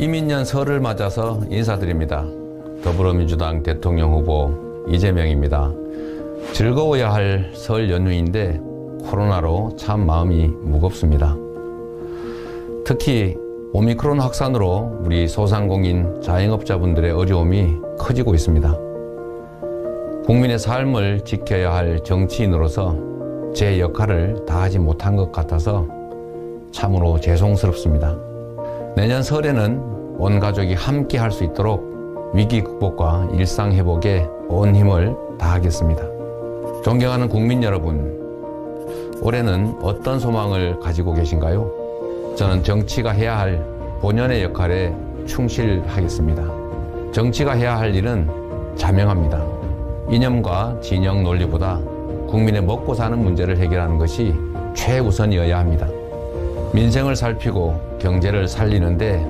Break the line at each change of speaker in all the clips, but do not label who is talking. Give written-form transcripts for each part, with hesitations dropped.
이민년 설을 맞아서 인사드립니다. 더불어민주당 대통령 후보 이재명입니다. 즐거워야 할 설 연휴인데 코로나로 참 마음이 무겁습니다. 특히 오미크론 확산으로 우리 소상공인 자영업자분들의 어려움이 커지고 있습니다. 국민의 삶을 지켜야 할 정치인으로서 제 역할을 다하지 못한 것 같아서 참으로 죄송스럽습니다. 내년 설에는 온 가족이 함께 할 수 있도록 위기 극복과 일상 회복에 온 힘을 다하겠습니다. 존경하는 국민 여러분, 올해는 어떤 소망을 가지고 계신가요? 저는 정치가 해야 할 본연의 역할에 충실하겠습니다. 정치가 해야 할 일은 자명합니다. 이념과 진영 논리보다 국민의 먹고 사는 문제를 해결하는 것이 최우선이어야 합니다. 민생을 살피고 경제를 살리는데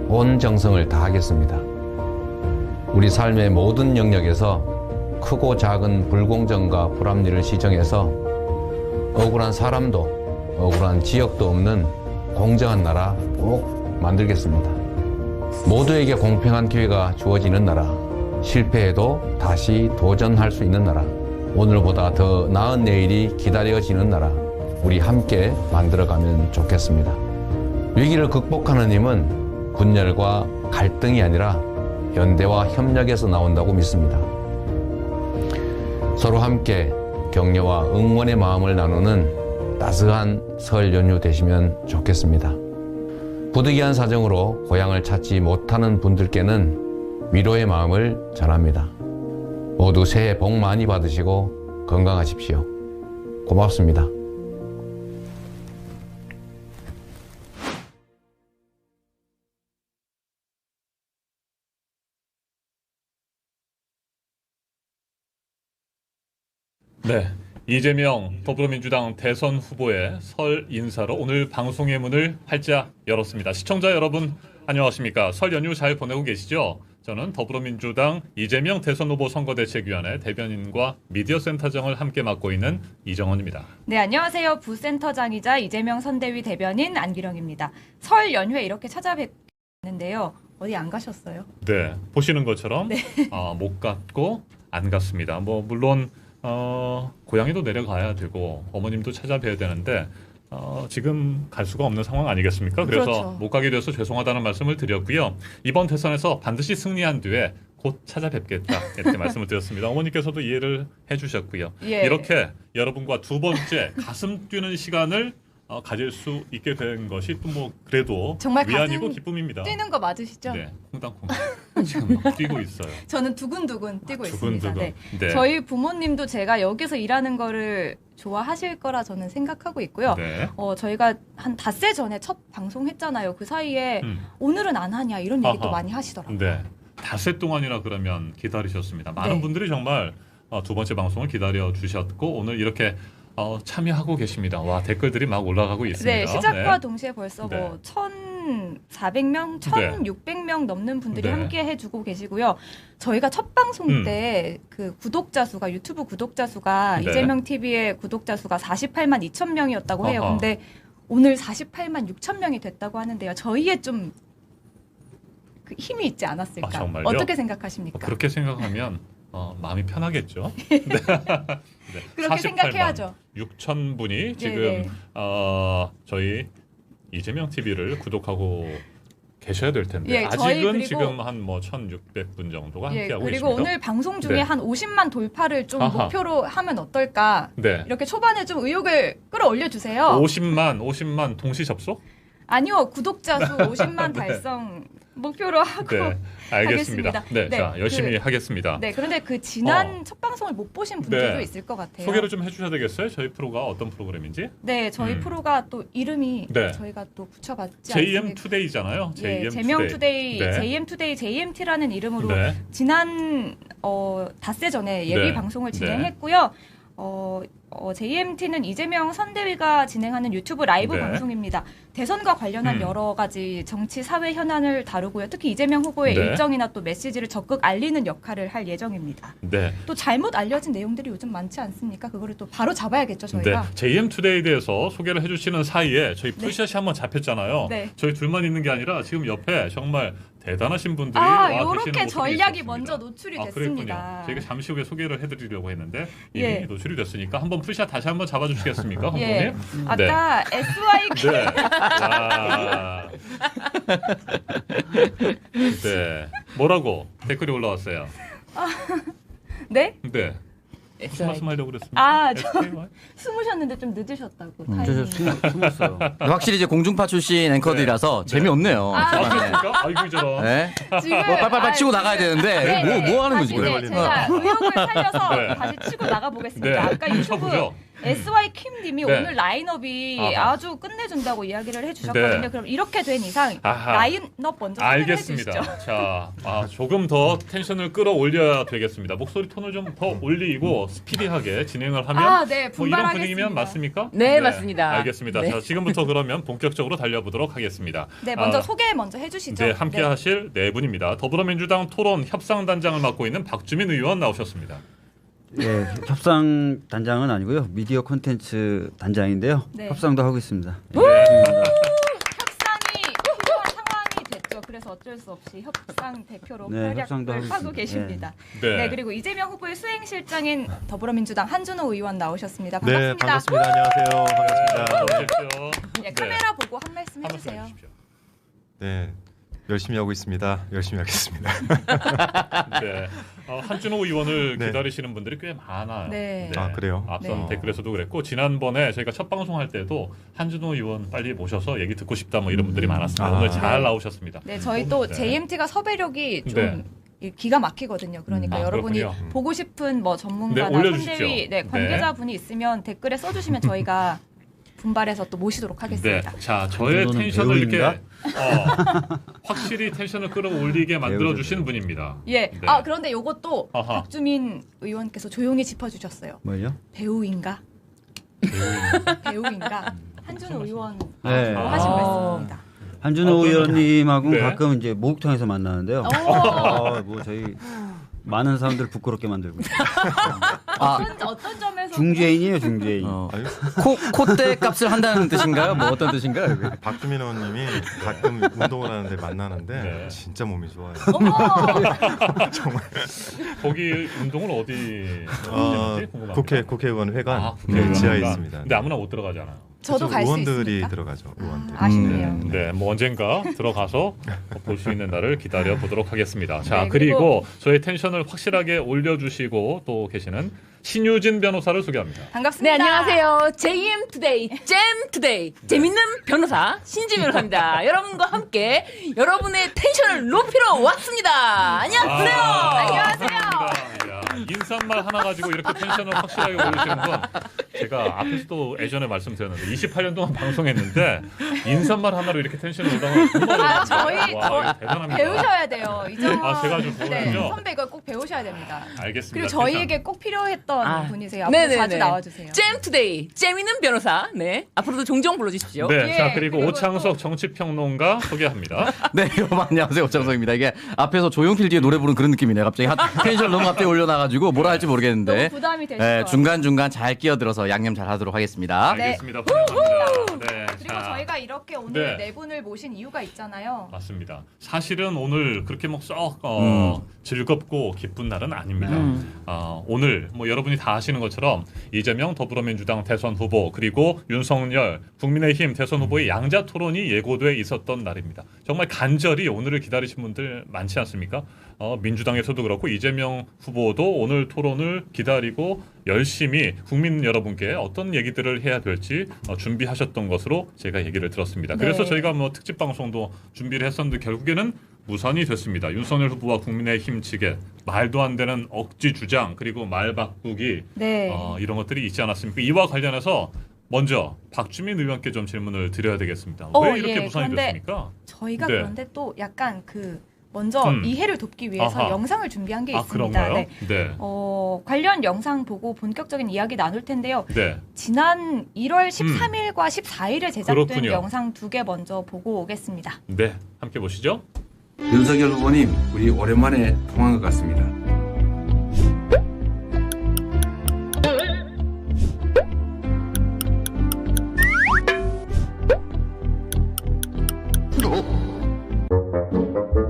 온 정성을 다하겠습니다. 우리 삶의 모든 영역에서 크고 작은 불공정과 불합리를 시정해서 억울한 사람도 억울한 지역도 없는 공정한 나라 꼭 만들겠습니다. 모두에게 공평한 기회가 주어지는 나라, 실패해도 다시 도전할 수 있는 나라, 오늘보다 더 나은 내일이 기다려지는 나라, 우리 함께 만들어가면 좋겠습니다. 위기를 극복하는 힘은 분열과 갈등이 아니라 연대와 협력에서 나온다고 믿습니다. 서로 함께 격려와 응원의 마음을 나누는 따스한 설 연휴 되시면 좋겠습니다. 부득이한 사정으로 고향을 찾지 못하는 분들께는 위로의 마음을 전합니다. 모두 새해 복 많이 받으시고 건강하십시오. 고맙습니다.
네, 이재명 더불어민주당 대선 후보의 설 인사로 오늘 방송의 문을 활짝 열었습니다. 시청자 여러분 안녕하십니까? 설 연휴 잘 보내고 계시죠? 저는 더불어민주당 이재명 대선 후보 선거대책위원회 대변인과 미디어센터장을 함께 맡고 있는 이정원입니다.
네, 안녕하세요. 부센터장이자 이재명 선대위 대변인 안기령입니다. 설 연휴에 이렇게 찾아뵙는데요. 어디 안 가셨어요?
네, 보시는 것처럼
네.
못 갔고 안 갔습니다. 뭐 물론 고향에도 내려가야 되고 어머님도 찾아뵈야 되는데 지금 갈 수가 없는 상황 아니겠습니까? 그래서
그렇죠.
못 가게 돼서 죄송하다는 말씀을 드렸고요. 이번 대선에서 반드시 승리한 뒤에 곧 찾아뵙겠다 이렇게 말씀을 드렸습니다. 어머니께서도 이해를 해주셨고요.
예.
이렇게 여러분과 두 번째 가슴 뛰는 시간을 가질 수 있게 된 것이 또 뭐 그래도
정말
위안이고
가슴
기쁨입니다.
뛰는 거 맞으시죠?
네, 콩당콩당 지금 막 뛰고 있어요.
저는 두근두근 뛰고 있습니다.
두근두근.
네.
네.
저희 부모님도 제가 여기서 일하는 거를 좋아하실 거라 저는 생각하고 있고요.
네.
저희가 한 닷새 전에 첫 방송했잖아요. 그 사이에 오늘은 안 하냐 이런 얘기도
아하.
많이 하시더라고요.
네. 닷새 동안이나 그러면 기다리셨습니다. 많은
네.
분들이 정말 두 번째 방송을 기다려 주셨고 오늘 이렇게 참여하고 계십니다. 와, 댓글들이 막 올라가고 있습니다.
네, 시작과
네.
동시에 벌써
네.
뭐 1,400명, 1,600명 넘는 분들이
네.
함께 해주고 계시고요. 저희가 첫 방송
음.
때 그 구독자 수가 유튜브 구독자 수가
네.
이재명 TV의 구독자 수가 48만 2천 명이었다고 해요.
아하.
근데 오늘 48만 6천 명이 됐다고 하는데요. 저희의 좀 그 힘이 있지 않았을까?
아, 정말요?
어떻게 생각하십니까?
그렇게 생각하면 마음이 편하겠죠. 네.
그렇게 생각해야죠.
6천 분이 지금
네.
저희 이재명 TV를 구독하고 계셔야 될 텐데
예, 저희
아직은
그리고-
지금 한 뭐 1,600분 정도가
예,
함께하고
그리고
있습니다.
오늘 방송 중에
네.
한 50만 돌파를 좀
아하.
목표로 하면 어떨까?
네.
이렇게 초반에 좀 의욕을 끌어올려 주세요.
50만 동시 접속?
아니요, 구독자 수 50만
네.
달성 목표로 하고.
네, 알겠습니다.
하겠습니다.
네,
네,
자 열심히 하겠습니다.
네, 그런데 그 지난 첫 방송을 못 보신 분들도
네.
있을 것 같아요.
소개를 좀 해주셔야 되겠어요? 저희 프로가 어떤 프로그램인지?
네, 저희 프로가 또 이름이
네.
저희가 또 붙여봤지
JM
않습니까?
투데이잖아요.
네,
JM
제명 투데이,
네.
JM 투데이, JMT라는 이름으로
네.
지난 닷새 전에 예비
네.
방송을
네.
진행했고요. JMT는 이재명 선대위가 진행하는 유튜브 라이브
네.
방송입니다. 대선과 관련한 여러 가지 정치 사회 현안을 다루고요. 특히 이재명 후보의
네.
일정이나 또 메시지를 적극 알리는 역할을 할 예정입니다.
네.
또 잘못 알려진 내용들이 요즘 많지 않습니까? 그거를 또 바로 잡아야겠죠,
네.
저희가.
JM투데이에 대해서 소개를 해주시는 사이에 저희 풀샷이 한번 잡혔잖아요.
네.
저희 둘만 있는 게 아니라 지금 옆에 정말 대단하신 분들이 와 계시는
요렇게
모습이
전략이
있었습니다.
먼저 노출이
그랬군요.
됐습니다.
저희가 잠시 후에 소개를 해드리려고 했는데 이미
예.
노출이 됐으니까 한번 풀샷 다시 한번 잡아주시겠습니까, 감독님?
예. 아까 SYK
네. 와. 네. 뭐라고 댓글이 올라왔어요?
네?
네. 무슨 말씀하려고 그랬습니까?
아, 저
SKY?
숨으셨는데 좀 늦으셨다고.
저
타이밍이.
숨었어요. 확실히 이제 공중파 출신 앵커들이라서 재미없네요.
아, 그렇습니까? 아이고 저런.
네?
지금
빨빨빨 치고 나가야 되는데 뭐 하는 거지?
다시
그래?
이제 제가 의욕을 살려서
네.
다시 치고 나가보겠습니다.
네.
아까 유튜브
쳐보죠.
SY킴님이
네.
오늘 라인업이
아하.
아주 끝내준다고 이야기를 해주셨거든요.
네.
그럼 이렇게 된 이상
아하.
라인업 먼저 소개를
알겠습니다.
해주시죠.
자, 조금 더 텐션을 끌어올려야 되겠습니다. 목소리 톤을 좀 더 올리고 스피디하게 진행을 하면
네,
뭐 이런
분발하겠습니다.
분위기면 맞습니까?
네, 맞습니다.
알겠습니다.
네.
자, 지금부터 그러면 본격적으로 달려보도록 하겠습니다.
네, 먼저 소개 먼저 해주시죠.
네, 함께 하실 네 분입니다. 더불어민주당 토론 협상단장을 맡고 있는 박주민 의원 나오셨습니다.
예, 협상 단장은 아니고요. 미디어 콘텐츠 단장인데요.
네.
협상도 하고 있습니다.
협상이 필요한 상황이 됐죠. 그래서 어쩔 수 없이 협상 대표로
네, 협상도
활약을
하고
하고 계십니다.
네.
네, 그리고 이재명 후보의 수행실장인 더불어민주당 한준호 의원 나오셨습니다.
네,
반갑습니다.
반갑습니다. 안녕하세요. 반갑습니다.
나오십시오.
네, 카메라 보고 한 말씀
한 말씀
해주세요.
해주십시오.
네, 열심히 하고 있습니다. 열심히 하겠습니다.
네. 한준호 의원을
네.
기다리시는 분들이 꽤 많아요.
네.
아, 그래요?
앞선
네.
댓글에서도 그랬고 지난번에 저희가 첫 방송할 때도 한준호 의원 빨리 모셔서 얘기 듣고 싶다 뭐 이런 분들이 많았습니다.
아.
오늘 잘
네.
나오셨습니다.
네, 저희 또
네.
JMT가 섭외력이 좀
네.
기가 막히거든요. 그러니까 여러분이
그렇군요.
보고 싶은 뭐
네,
전문가나
올려주십시오.
선대위 관계자분이 있으면 댓글에 써주시면 저희가 분발해서 또 모시도록
네.
하겠습니다.
자, 저의
정도는
텐션을 이렇게
배우인가?
확실히 텐션을 끌어올리게 만들어 주신 분입니다.
예.
네.
그런데 요것도
아하.
박주민 의원께서 조용히 짚어주셨어요.
뭐요?
배우인가? 배우인가? 한준호 의원
네.
하신 말씀입니다.
한준호 의원님하고
네.
가끔 이제 목욕탕에서 만나는데요. 뭐 저희 많은 사람들 부끄럽게 만들고 있어요.
어떤 점에서
중죄인이에요, 중죄인.
아유,
콧대 값을 한다는 뜻인가요? 뭐 어떤 뜻인가요?
박주민 의원님이 가끔 운동을 하는데 만나는데
네.
진짜 몸이 좋아요.
어머!
거기 운동을 어디
어,
하는지 궁금합니다.
국회의원 회관
국회의원
지하에
회관.
있습니다.
근데 아무나 못 들어가잖아요.
저도 갈 수
의원들이
있습니까?
들어가죠. 의원들.
아쉽네요.
네, 뭐 언젠가 들어가서 볼 수 있는 날을 기다려 보도록 하겠습니다. 자,
네,
그리고 저희 텐션을 확실하게 올려주시고 또 계시는 신유진 변호사를 소개합니다.
반갑습니다.
네, 안녕하세요. JM투데이, 잼투데이, 재밌는 변호사 신지 변호사입니다. 여러분과 함께 여러분의 텐션을 높이러 왔습니다. 안녕하세요.
안녕하세요. 인사말 하나 가지고 이렇게 텐션을 확실하게 올리시는 분, 제가 앞에서도 예전에 말씀드렸는데 28년 동안 방송했는데 인사말 하나로 이렇게 텐션이 올라가면 정말
저희
와, 대단합니다.
배우셔야 돼요. 이정원
제가 좀 배워야죠?
선배 이거 꼭 배우셔야 됩니다.
알겠습니다.
그리고 저희에게 꼭 필요했던 분이세요. 앞으로
네네네.
자주 나와주세요.
잼투데이, 재밌는 변호사. 네, 앞으로도 종종 불러주십시오.
네,
예,
자 그리고
그리고
오창석 정치평론가 소개합니다.
네, 여러분 안녕하세요. 오창석입니다. 이게 앞에서 조용필 뒤에 노래 부르는 그런 느낌이네요. 갑자기 텐션 너무 갑자기 올려놔가지고 뭐라 할지 모르겠는데.
너무 부담이 되실
네,
거예요.
중간중간 잘 끼어들어서 양념 잘 하도록 하겠습니다.
네.
알겠습니다. 환영합니다. 네,
그리고
자,
저희가 이렇게 오늘
네.
네 분을 모신 이유가 있잖아요.
맞습니다. 사실은 오늘 그렇게 썩 즐겁고 기쁜 날은 아닙니다. 오늘 뭐 여러분이 다 아시는 것처럼 이재명 더불어민주당 대선 후보 그리고 윤석열 국민의힘 대선 후보의 양자 토론이 예고돼 있었던 날입니다. 정말 간절히 오늘을 기다리신 분들 많지 않습니까? 민주당에서도 그렇고 이재명 후보도 오늘 토론을 기다리고 열심히 국민 여러분께 어떤 얘기들을 해야 될지 준비하셨던 것으로 제가 얘기를 들었습니다. 그래서
네.
저희가 뭐 특집 방송도 준비를 했었는데 결국에는 무산이 됐습니다. 윤석열 후보와 국민의힘 측의 말도 안 되는 억지 주장 그리고 말 바꾸기
네.
이런 것들이 있지 않았습니까? 이와 관련해서 먼저 박주민 의원께 좀 질문을 드려야 되겠습니다. 왜 이렇게
예.
무산이
그런데
됐습니까?
저희가
네.
그런데 또 약간 그 먼저 이해를 돕기 위해서
아하.
영상을 준비한 게
아,
있습니다.
그런가요? 네.
관련 영상 보고 본격적인 이야기 나눌 텐데요.
네.
지난 1월 13일과 14일에 제작된
그렇군요.
영상 2개 먼저 보고 오겠습니다.
네. 함께 보시죠.
윤석열 후보님, 우리 오랜만에 통한 것 같습니다.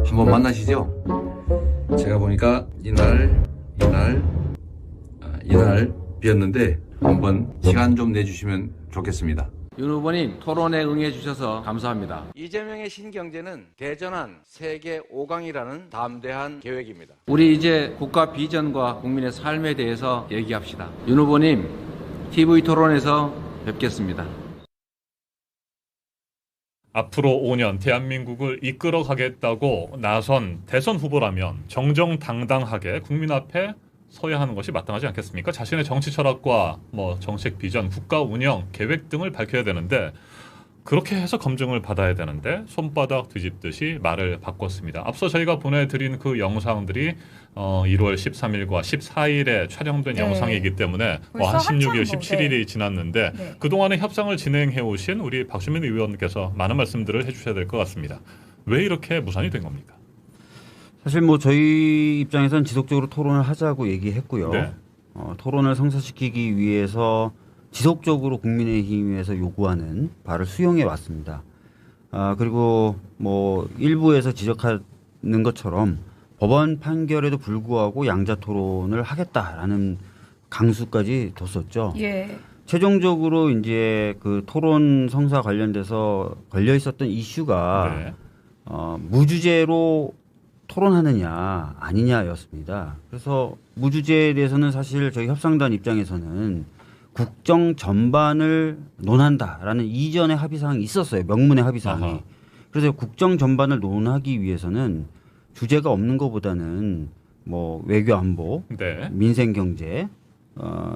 한번 만나시죠. 제가 보니까 이날 비었는데 한번 시간 좀 내주시면 좋겠습니다. 윤 후보님 토론에 응해주셔서 감사합니다. 이재명의 신경제는 대전환 세계 5강이라는 담대한 계획입니다. 우리 이제 국가 비전과 국민의 삶에 대해서 얘기합시다. 윤 후보님 TV 토론에서 뵙겠습니다.
앞으로 5년 대한민국을 이끌어가겠다고 나선 대선 후보라면 정정당당하게 국민 앞에 서야 하는 것이 마땅하지 않겠습니까? 자신의 정치 철학과 정책 비전, 국가 운영 계획 등을 밝혀야 되는데 그렇게 해서 검증을 받아야 되는데 손바닥 뒤집듯이 말을 바꿨습니다. 앞서 저희가 보내드린 그 영상들이 1월 13일과 14일에 촬영된
네.
영상이기 때문에
벌써
한 16일,
한참
17일이 지났는데
네.
그동안의 협상을 진행해 오신 우리 박주민 의원께서 많은 말씀들을 해주셔야 될 것 같습니다. 왜 이렇게 무산이 된 겁니까?
사실 뭐 저희 입장에서는 지속적으로 토론을 하자고 얘기했고요.
네.
토론을 성사시키기 위해서 지속적으로 국민의힘에서 요구하는 바를 수용해 왔습니다. 그리고 뭐 일부에서 지적하는 것처럼 법원 판결에도 불구하고 양자 토론을 하겠다라는 강수까지 뒀었죠.
예.
최종적으로 이제 그 토론 성사 관련돼서 걸려 있었던 이슈가
네.
무주제로 토론하느냐 아니냐였습니다. 그래서 무주제에 대해서는 사실 저희 협상단 입장에서는 국정 전반을 논한다라는 이전의 합의사항이 있었어요. 명문의 합의사항이.
아하.
그래서 국정 전반을 논하기 위해서는 주제가 없는 것보다는 뭐 외교 안보,
네.
민생 경제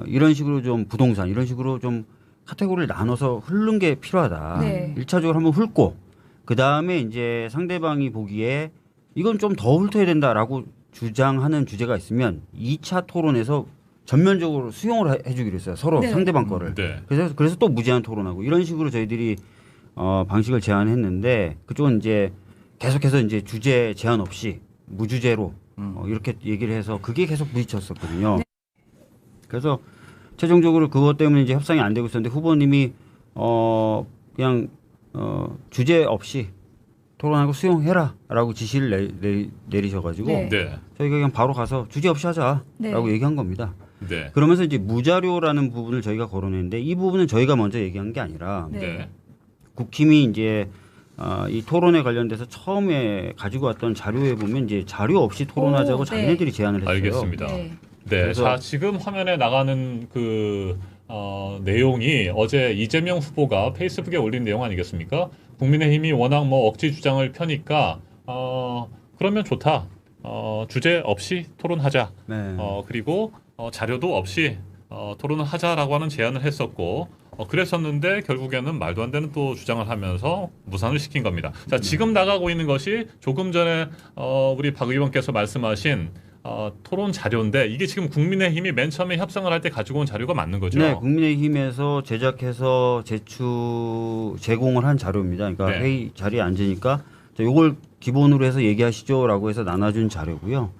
이런 식으로 좀 부동산 이런 식으로 좀 카테고리를 나눠서 훑는 게 필요하다.
네.
1차적으로 한번 훑고 그다음에 이제 상대방이 보기에 이건 좀 더 훑어야 된다라고 주장하는 주제가 있으면 2차 토론에서 전면적으로 수용을 해주기로 했어요. 서로
네.
상대방 거를.
네.
그래서 또 무제한 토론하고 이런 식으로 저희들이 방식을 제안했는데 그쪽은 이제 계속해서 이제 주제 제한 없이 무주제로 이렇게 얘기를 해서 그게 계속 부딪혔었거든요.
네.
그래서 최종적으로 그것 때문에 이제 협상이 안 되고 있었는데 후보님이 그냥 주제 없이 토론하고 수용해라라고 지시를 내리셔가지고
네.
네.
저희가 그냥 바로 가서 주제 없이 하자라고
네.
얘기한 겁니다.
네.
그러면서 이제 무자료라는 부분을 저희가 거론했는데 이 부분은 저희가 먼저 얘기한 게 아니라
네.
네.
국힘이 이제 이 토론에 관련돼서 처음에 가지고 왔던 자료에 보면 이제 자료 없이 토론하자고
오, 네.
자기네들이 제안을 했어요.
알겠습니다.
네.
네.
그래서-
자, 지금 화면에 나가는 그 내용이 어제 이재명 후보가 페이스북에 올린 내용 아니겠습니까? 국민의힘이 워낙 억지 주장을 펴니까 그러면 좋다. 주제 없이 토론하자.
네.
그리고 자료도 없이 토론을 하자라고 하는 제안을 했었고 그랬었는데 결국에는 말도 안 되는 또 주장을 하면서 무산을 시킨 겁니다. 자, 지금 나가고 있는 것이 조금 전에 우리 박 의원께서 말씀하신 토론 자료인데 이게 지금 국민의힘이 맨 처음에 협상을 할 때 가지고 온 자료가 맞는 거죠?
네, 국민의힘에서 제작해서 제공을 한 자료입니다. 그러니까
네.
회의 자리에 앉으니까 이걸 기본으로 해서 얘기하시죠라고 해서 나눠준 자료고요.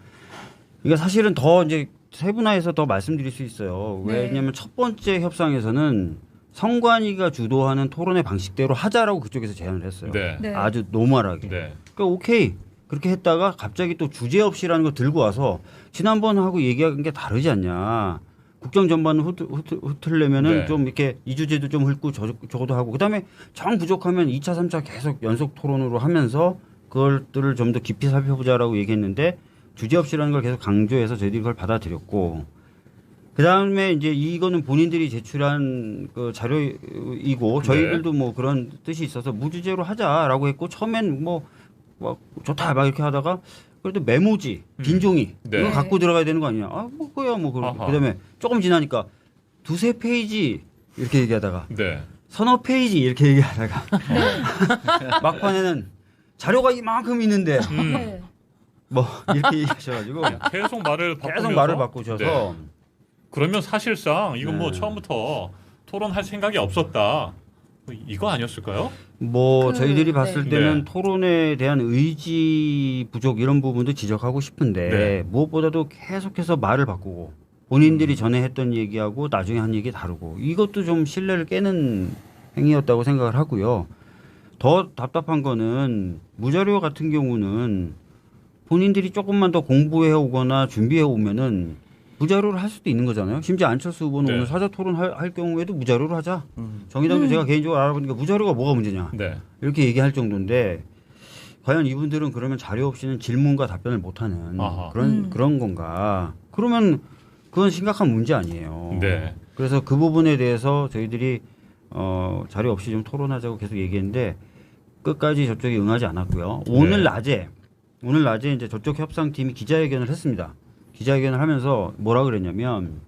이게 사실은 더 이제 세분화해서 더 말씀드릴 수 있어요.
네.
왜냐하면 첫 번째 협상에서는 성관이가 주도하는 토론의 방식대로 하자라고 그쪽에서 제안을 했어요.
네.
네.
아주 노멀하게.
네.
그러니까 오케이. 그렇게 했다가 갑자기 또 주제 없이라는 거 들고 와서 지난번하고 얘기한 게 다르지 않냐. 국정 전반을 훑으려면은
네.
좀 이렇게 이 주제도 좀 훑고 저것도 하고 그다음에 정 부족하면 2차, 3차 계속 연속 토론으로 하면서 그것들을 좀 더 깊이 살펴보자라고 얘기했는데 주제 없이라는 걸 계속 강조해서 저희들이 그걸 받아들였고 그다음에 이제 이거는 본인들이 제출한 그 자료이고 저희들도 뭐 그런 뜻이 있어서 무주제로 하자라고 했고 처음엔 뭐 좋다 막 이렇게 하다가 그래도 메모지 빈 종이
네.
이거 갖고 들어가야 되는 거 아니냐 뭐 그거야 뭐
아하.
그다음에 조금 지나니까 2-3 페이지 이렇게 얘기하다가
네.
서너 페이지 이렇게 얘기하다가 막판에는 자료가 이만큼 있는데
네.
뭐 이렇게 얘기하셔가지고
계속 말을 바꾸면서
계속 말을 바꾸셔서
네. 그러면 사실상 이건 뭐
네.
처음부터 토론할 생각이 없었다. 이거 아니었을까요?
뭐 저희들이
네.
봤을 때는
네.
토론에 대한 의지 부족 이런 부분도 지적하고 싶은데
네.
무엇보다도 계속해서 말을 바꾸고 본인들이 전에 했던 얘기하고 나중에 한 얘기 다르고 이것도 좀 신뢰를 깨는 행위였다고 생각을 하고요. 더 답답한 거는 무자료 같은 경우는 본인들이 조금만 더 공부해 오거나 준비해 오면은 무자료를 할 수도 있는 거잖아요. 심지어 안철수 후보는
네.
오늘 사자 토론 할 경우에도 무자료로 하자. 정의당도 제가 개인적으로 알아보니까 무자료가 뭐가 문제냐.
네.
이렇게 얘기할 정도인데 과연 이분들은 그러면 자료 없이는 질문과 답변을 못하는
아하.
그런 건가? 그러면 그건 심각한 문제 아니에요.
네.
그래서 그 부분에 대해서 저희들이 자료 없이 좀 토론하자고 계속 얘기했는데 끝까지 저쪽이 응하지 않았고요. 오늘 낮에 이제 저쪽 협상팀이 기자회견을 했습니다. 기자회견을 하면서 뭐라 그랬냐면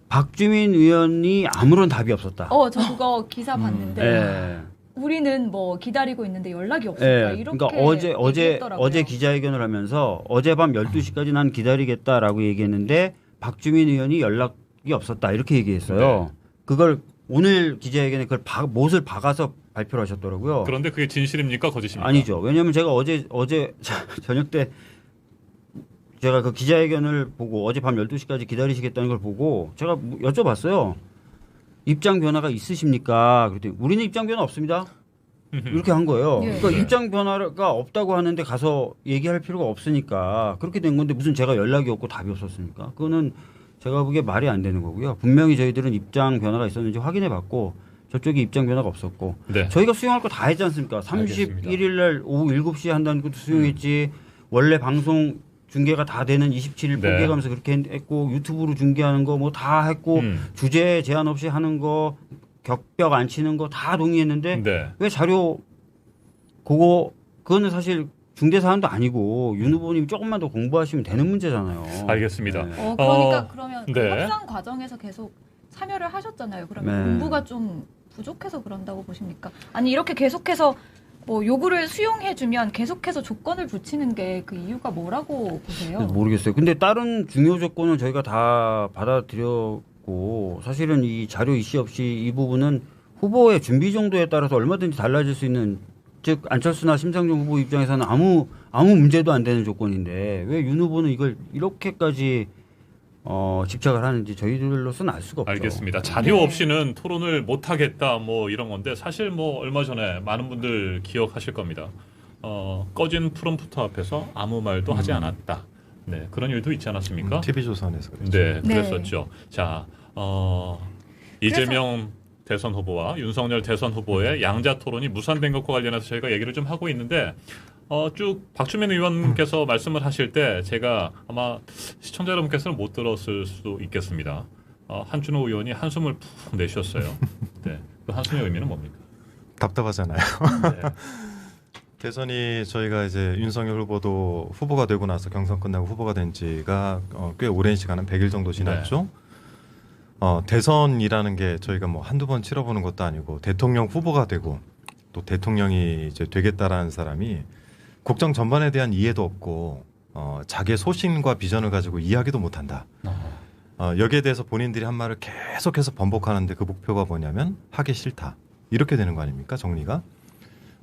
박주민 의원이 아무런 답이 없었다.
저 그거 기사 봤는데
예.
우리는 뭐 기다리고 있는데 연락이 없었다.
예.
이렇게
그러니까
얘기했더라고요.
어제 기자회견을 하면서 어젯밤 12시까지 난 기다리겠다라고 얘기했는데 박주민 의원이 연락이 없었다. 이렇게 얘기했어요.
네.
그걸 오늘 기자회견에 그걸 못을 박아서 발표를 하셨더라고요.
그런데 그게 진실입니까? 거짓입니까?
아니죠. 왜냐하면 제가 어제 저녁 때 제가 그 기자회견을 보고 어젯밤 12시까지 기다리시겠다는 걸 보고 제가 여쭤봤어요. 입장 변화가 있으십니까? 그랬더니 우리는 입장 변화 없습니다. 이렇게 한 거예요.
예.
그러니까
네.
입장 변화가 없다고 하는데 가서 얘기할 필요가 없으니까 그렇게 된 건데 무슨 제가 연락이 없고 답이 없었습니까? 그거는 제가 보기에 말이 안 되는 거고요. 분명히 저희들은 입장 변화가 있었는지 확인해 봤고 저쪽에 입장 변화가 없었고
네.
저희가 수용할 거 다 했지 않습니까?
알겠습니다.
31일 날 오후 7시에 한다는 것도 수용했지. 원래 방송 중계가 다 되는 27일
네.
포기해가면서 그렇게 했고 유튜브로 중계하는 거 뭐 다 했고 주제 제한 없이 하는 거 격벽 안 치는 거 다 동의했는데
네.
왜 자료 그거는 사실 중대 사안도 아니고 윤 후보님 조금만 더 공부하시면 되는 문제잖아요.
알겠습니다.
네.
그러니까 그러면 그
네.
협상 과정에서 계속 참여를 하셨잖아요. 그러면
네.
공부가 좀 부족해서 그런다고 보십니까? 아니 이렇게 계속해서 뭐 요구를 수용해주면 계속해서 조건을 붙이는 게 그 이유가 뭐라고 보세요?
모르겠어요. 근데 다른 중요 조건은 저희가 다 받아들였고 사실은 이 자료 이시 없이 이 부분은 후보의 준비 정도에 따라서 얼마든지 달라질 수 있는 즉 안철수나 심상정 후보 입장에서는 아무 문제도 안 되는 조건인데 왜 윤 후보는 이걸 이렇게까지 집착을 하는지 저희들로서는 알 수가 없죠.
알겠습니다. 자료
네.
없이는 토론을 못 하겠다 뭐 이런 건데 사실 뭐 얼마 전에 많은 분들 기억하실 겁니다. 꺼진 프롬프터 앞에서 아무 말도 하지 않았다. 네, 그런 일도 있지 않았습니까?
TV조선에서 그랬죠.
네,
네.
그랬었죠. 자, 이재명 대선 후보와 윤석열 대선 후보의 양자 토론이 무산된 것과 관련해서 저희가 얘기를 좀 하고 있는데 쭉 박주민 의원께서 말씀을 하실 때 제가 아마 시청자 여러분께서는 못 들었을 수도 있겠습니다. 한준호 의원이 한숨을 푹 내쉬었어요. 네, 그 한숨의 의미는 뭡니까?
답답하잖아요.
네.
대선이 저희가 이제 윤석열 후보도 후보가 되고 나서 경선 끝나고 후보가 된 지가 꽤 오랜 시간은 100일 정도 지났죠. 대선이라는 게 저희가 뭐 한두 번 치러보는 것도 아니고 대통령 후보가 되고 또 대통령이 이제 되겠다라는 사람이 국정 전반에 대한 이해도 없고 자기의 소신과 비전을 가지고 이야기도 못한다. 여기에 대해서 본인들이 한 말을 계속해서 번복하는데 그 목표가 뭐냐면 하기 싫다. 이렇게 되는 거 아닙니까? 정리가.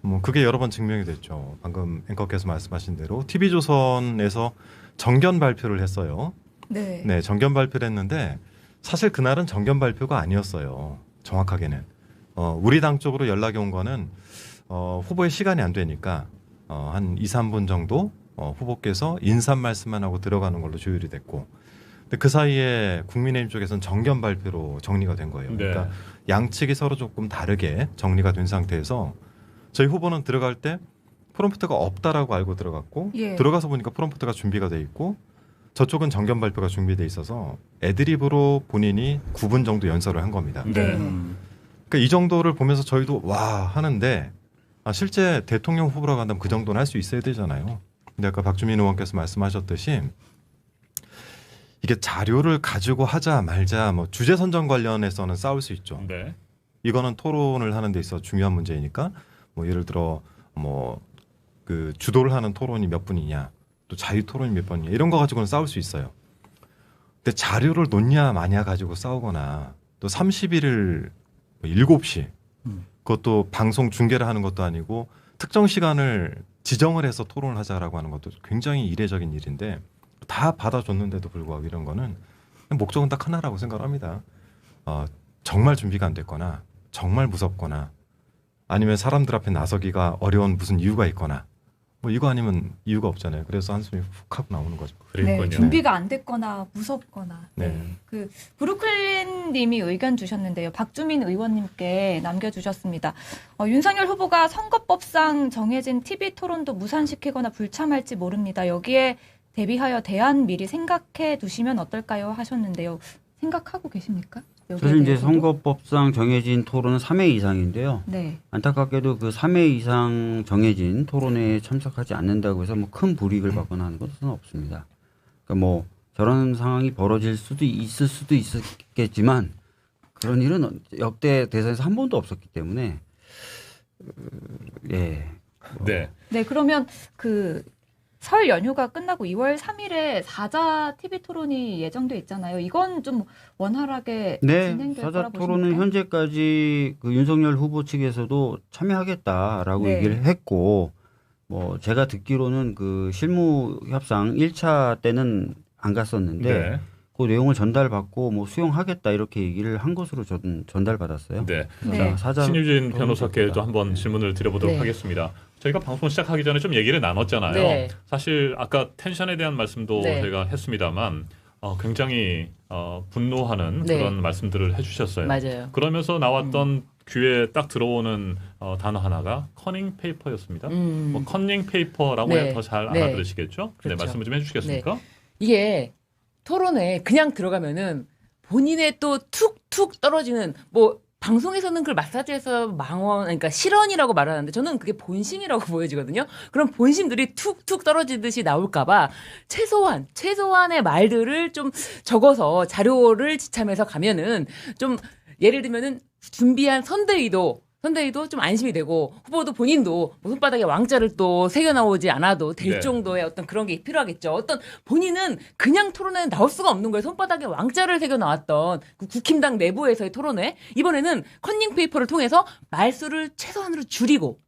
뭐 그게 여러 번 증명이 됐죠. 방금 앵커께서 말씀하신 대로 TV조선에서 정견 발표를 했어요.
네.
네, 정견 발표를 했는데 사실 그날은 정견 발표가 아니었어요. 정확하게는. 우리 당 쪽으로 연락이 온 거는 후보의 시간이 안 되니까 한 2, 3분 정도 후보께서 인사 말씀만 하고 들어가는 걸로 조율이 됐고 근데 그 사이에 국민의힘 쪽에서는 정견 발표로 정리가 된 거예요.
네.
그러니까 양측이 서로 조금 다르게 정리가 된 상태에서 저희 후보는 들어갈 때 프롬프트가 없다라고 알고 들어갔고
예.
들어가서 보니까 프롬프트가 준비가 돼 있고 저쪽은 정견 발표가 준비돼 있어서 애드립으로 본인이 9분 정도 연설을 한 겁니다.
네.
그러니까 이 정도를 보면서 저희도 와 하는데 실제 대통령 후보라고 한다면 그 정도는 할 수 있어야 되잖아요. 근데 아까 박주민 의원께서 말씀하셨듯이 이게 자료를 가지고 하자 말자 뭐 주제 선정 관련해서는 싸울 수 있죠.
네.
이거는 토론을 하는 데 있어 중요한 문제이니까 뭐 예를 들어 뭐 그 주도를 하는 토론이 몇 분이냐, 또 자유 토론이 몇 번이냐 이런 거 가지고는 싸울 수 있어요. 근데 자료를 놓냐 마냐 가지고 싸우거나 또 30일을 7시 그것도 방송 중계를 하는 것도 아니고 특정 시간을 지정을 해서 토론을 하자라고 하는 것도 굉장히 이례적인 일인데 다 받아줬는데도 불구하고 이런 거는 목적은 딱 하나라고 생각을 합니다. 정말 준비가 안 됐거나 정말 무섭거나 아니면 사람들 앞에 나서기가 어려운 무슨 이유가 있거나 뭐 이거 아니면 이유가 없잖아요. 그래서 한숨이 훅 하고 나오는 거죠.
그랬군요.
네, 준비가 안 됐거나 무섭거나.
네.
그 브루클린님이 의견 주셨는데요. 박주민 의원님께 남겨주셨습니다. 윤석열 후보가 선거법상 정해진 TV 토론도 무산시키거나 불참할지 모릅니다. 여기에 대비하여 대안 미리 생각해 두시면 어떨까요? 하셨는데요. 생각하고 계십니까?
사실 이제
대해서도?
선거법상 정해진 토론은 3회 이상인데요.
네.
안타깝게도 그 3회 이상 정해진 토론에 참석하지 않는다고 해서 뭐 큰 불이익을 받거나 하는 것은 없습니다. 그러니까 뭐 저런 상황이 벌어질 수도 있을 수도 있겠지만 그런 일은 역대 대선에서 한 번도 없었기 때문에 예.
네.
네, 그러면 그 설 연휴가 끝나고 2월 3일에 4자 TV 토론이 예정돼 있잖아요. 이건 좀 원활하게
네,
진행될
사자
거라
토론은
보십니까?
현재까지 그 윤석열 후보 측에서도 참여하겠다라고
네.
얘기를 했고, 뭐 제가 듣기로는 그 실무 협상 1차 때는 안 갔었는데
네.
그 내용을 전달받고 뭐 수용하겠다 이렇게 얘기를 한 것으로 저는 전달받았어요.
네.
네.
자,
사자
신유진
토론
변호사께도
좋겠다.
한번 질문을 드려보도록
네.
하겠습니다. 저희가 방송 시작하기 전에 좀 얘기를 나눴잖아요.
네.
사실 아까 텐션에 대한 말씀도
네.
저희가 했습니다만 굉장히 분노하는
네.
그런 말씀들을 해주셨어요.
맞아요.
그러면서 나왔던 귀에 딱 들어오는 단어 하나가 커닝 페이퍼였습니다. 뭐 커닝 페이퍼라고
네.
해야 더 잘
네.
알아들으시겠죠? 네,
그렇죠.
말씀을 좀 해주시겠습니까?
이게 토론에 그냥 들어가면은 본인의 또 툭툭 떨어지는 뭐 방송에서는 그걸 마사지에서 망언 그러니까 실언이라고 말하는데 저는 그게 본심이라고 보여지거든요. 그럼 본심들이 툭툭 떨어지듯이 나올까봐 최소한의 말들을 좀 적어서 자료를 지참해서 가면은 좀 예를 들면은 준비한 선대위도 좀 안심이 되고 후보도 본인도 뭐 손바닥에 왕자를 또 새겨 나오지 않아도 될
네.
정도의 어떤 그런 게 필요하겠죠. 어떤 본인은 그냥 토론에 나올 수가 없는 거예요. 손바닥에 왕자를 새겨 나왔던 그 국힘당 내부에서의 토론회 이번에는 컨닝 페이퍼를 통해서 말수를 최소한으로 줄이고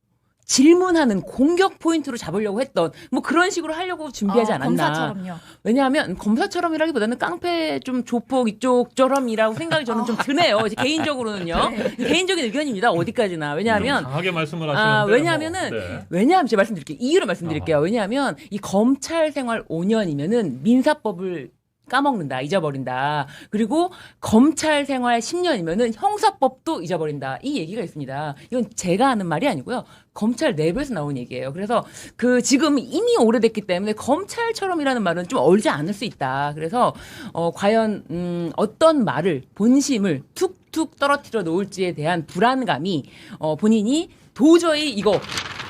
질문하는 공격 포인트로 잡으려고 했던 뭐 그런 식으로 하려고 준비하지 않았나.
검사처럼요.
왜냐하면 검사처럼이라기보다는 깡패 좀 조폭 이쪽처럼이라고 생각이 저는 좀 드네요. 이제 개인적으로는요. 개인적인 의견입니다. 어디까지나. 왜냐하면
강하게 말씀을 하시는데
왜냐하면은 왜냐하면 제가 말씀드릴게요. 이유로 말씀드릴게요. 왜냐하면 이 검찰 생활 5년이면은 민사법을 까먹는다, 잊어버린다. 그리고 검찰 생활 10년이면은 형사법도 잊어버린다. 이 얘기가 있습니다. 이건 제가 하는 말이 아니고요. 검찰 내부에서 나온 얘기예요. 그래서 그 지금 이미 오래됐기 때문에 검찰처럼이라는 말은 좀 얼지 않을 수 있다. 그래서 과연 어떤 말을 본심을 툭툭 떨어뜨려 놓을지에 대한 불안감이 본인이 도저히 이거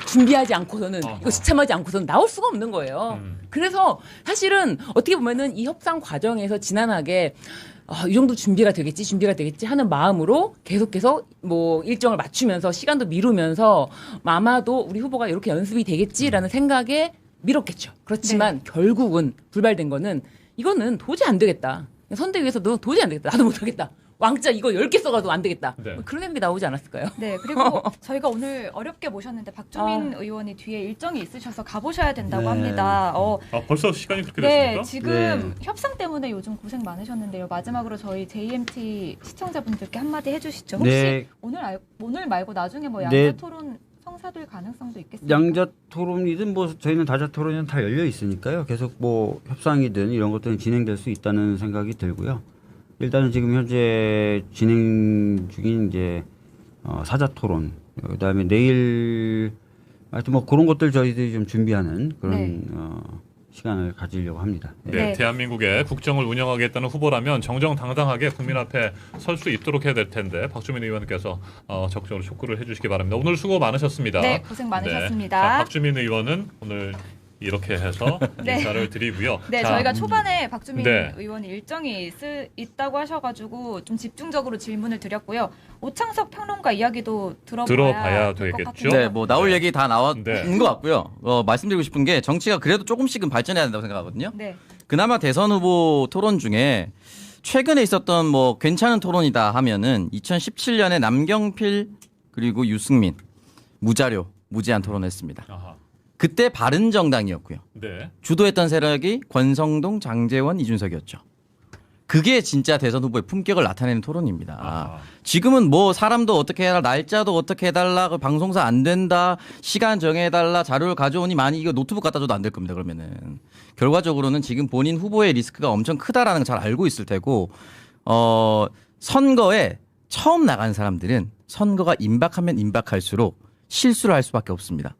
준비하지 않고서는 이거 지참하지 않고서는 나올 수가 없는 거예요. 그래서 사실은 어떻게 보면은 이 협상 과정에서 지난하게 이 정도 준비가 되겠지 하는 마음으로 계속해서 뭐 일정을 맞추면서 시간도 미루면서 아마도 우리 후보가 이렇게 연습이 되겠지라는 생각에 미뤘겠죠. 그렇지만 결국은 불발된 거는 이거는 도저히 안 되겠다. 선대위에서도 도저히 안 되겠다. 나도 못하겠다. 왕자 이거 10개 써가도 안 되겠다.
네.
뭐 그런 생각이 나오지 않았을까요?
네, 그리고 저희가 오늘 어렵게 모셨는데 박주민 의원이 뒤에 일정이 있으셔서 가보셔야 된다고
네.
합니다.
벌써 시간이 그렇게
네,
됐습니까?
지금
네.
협상 때문에 요즘 고생 많으셨는데요. 마지막으로 저희 JMT 시청자분들께 한마디 해주시죠. 혹시
네.
오늘 말고 나중에 뭐
네.
양자 토론 성사될 가능성도 있겠습니까?
양자 토론이든 뭐 저희는 다자 토론이든 다 열려 있으니까요. 계속 뭐 협상이든 이런 것들은 진행될 수 있다는 생각이 들고요. 일단은 지금 현재 진행 중인 이제 사자 토론, 그다음에 내일 하여튼 뭐 그런 것들 저희들이 좀 준비하는 그런
네.
시간을 가지려고 합니다.
네,
네.
대한민국의 국정을 운영하겠다는 후보라면 정정당당하게 국민 앞에 설 수 있도록 해야 될 텐데 박주민 의원께서 적극적으로 촉구를 해주시기 바랍니다. 오늘 수고 많으셨습니다.
네, 고생 많으셨습니다.
자, 박주민 의원은 오늘 이렇게 해서
네.
인사를 드리고요.
네,
자,
저희가 초반에 박주민
네.
의원이 일정이 있다고 하셔가지고 좀 집중적으로 질문을 드렸고요. 오창석 평론가 이야기도
들어봐야
될것
되겠죠?
같은데요.
네, 뭐 나올
네.
얘기 다 나왔는
네.
것 같고요. 말씀드리고 싶은 게 정치가 그래도 조금씩은 발전해야 된다고 생각하거든요.
네.
그나마 대선 후보 토론 중에 최근에 있었던 뭐 괜찮은 토론이다 하면은 2017년에 남경필 그리고 유승민 무자료 무제한 토론했습니다.
아하.
그때 바른정당이었고요.
네.
주도했던 세력이 권성동, 장제원, 이준석이었죠. 그게 진짜 대선 후보의 품격을 나타내는 토론입니다.
아하.
지금은 뭐 사람도 어떻게 해달라, 날짜도 어떻게 해달라, 그 방송사 안 된다, 시간 정해달라, 자료를 가져오니 많이 이거 노트북 갖다 줘도 안 될 겁니다. 그러면은 결과적으로는 지금 본인 후보의 리스크가 엄청 크다라는 걸 잘 알고 있을 테고, 선거에 처음 나간 사람들은 선거가 임박하면 임박할수록 실수를 할 수밖에 없습니다.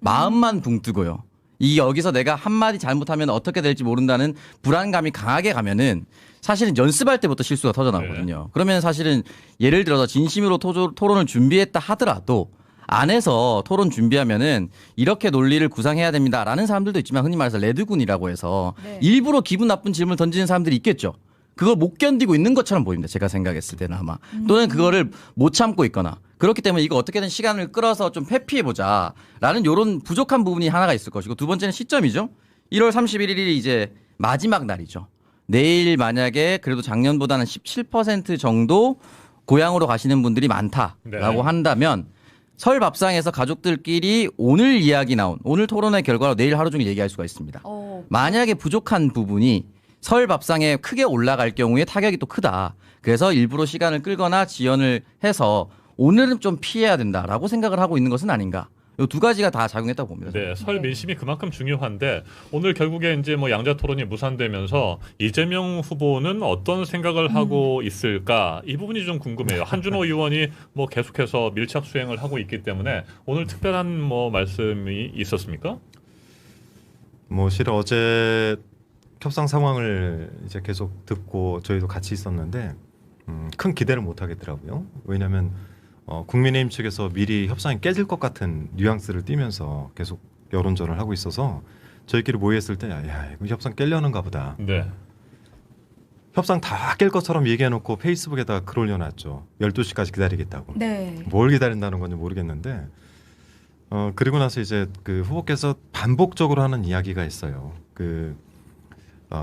마음만 붕 뜨고요. 이 여기서 내가 한마디 잘못하면 어떻게 될지 모른다는 불안감이 강하게 가면은 사실은 연습할 때부터 실수가 터져나오거든요. 그러면 사실은 예를 들어서 진심으로 토론을 준비했다 하더라도 안에서 토론 준비하면은 이렇게 논리를 구상해야 됩니다라는 사람들도 있지만 흔히 말해서 레드군이라고 해서
네.
일부러 기분 나쁜 질문을 던지는 사람들이 있겠죠. 그걸 못 견디고 있는 것처럼 보입니다. 제가 생각했을 때는 아마. 또는 그거를 못 참고 있거나. 그렇기 때문에 이거 어떻게든 시간을 끌어서 좀 회피해보자라는 이런 부족한 부분이 하나가 있을 것이고, 두 번째는 시점이죠. 1월 31일이 이제 마지막 날이죠. 내일 만약에 그래도 작년보다는 17% 정도 고향으로 가시는 분들이 많다라고
네.
한다면 설 밥상에서 가족들끼리 오늘 이야기 나온 오늘 토론의 결과로 내일 하루 종일 얘기할 수가 있습니다. 만약에 부족한 부분이 설 밥상에 크게 올라갈 경우에 타격이 또 크다. 그래서 일부러 시간을 끌거나 지연을 해서 오늘은 좀 피해야 된다라고 생각을 하고 있는 것은 아닌가. 이 두 가지가 다 작용했다고 봅니다.
네, 설 민심이 그만큼 중요한데 오늘 결국에 이제 뭐 양자 토론이 무산되면서 이재명 후보는 어떤 생각을 하고 있을까? 이 부분이 좀 궁금해요. 한준호 의원이 뭐 계속해서 밀착 수행을 하고 있기 때문에 오늘 특별한 뭐 말씀이 있었습니까?
뭐 실은 어제 협상 상황을 이제 계속 듣고 저희도 같이 있었는데 큰 기대를 못 하겠더라고요. 왜냐하면 국민의힘 측에서 미리 협상이 깨질 것 같은 뉘앙스를 띠면서 계속 여론전을 하고 있어서 저희끼리 모였을 때 야 이거 협상 깨려는가 보다.
네.
협상 다 깰 것처럼 얘기해놓고 페이스북에다가 글 올려놨죠. 12시까지 기다리겠다고.
네.
뭘 기다린다는 건지 모르겠는데 그리고 나서 이제 그 후보께서 반복적으로 하는 이야기가 있어요.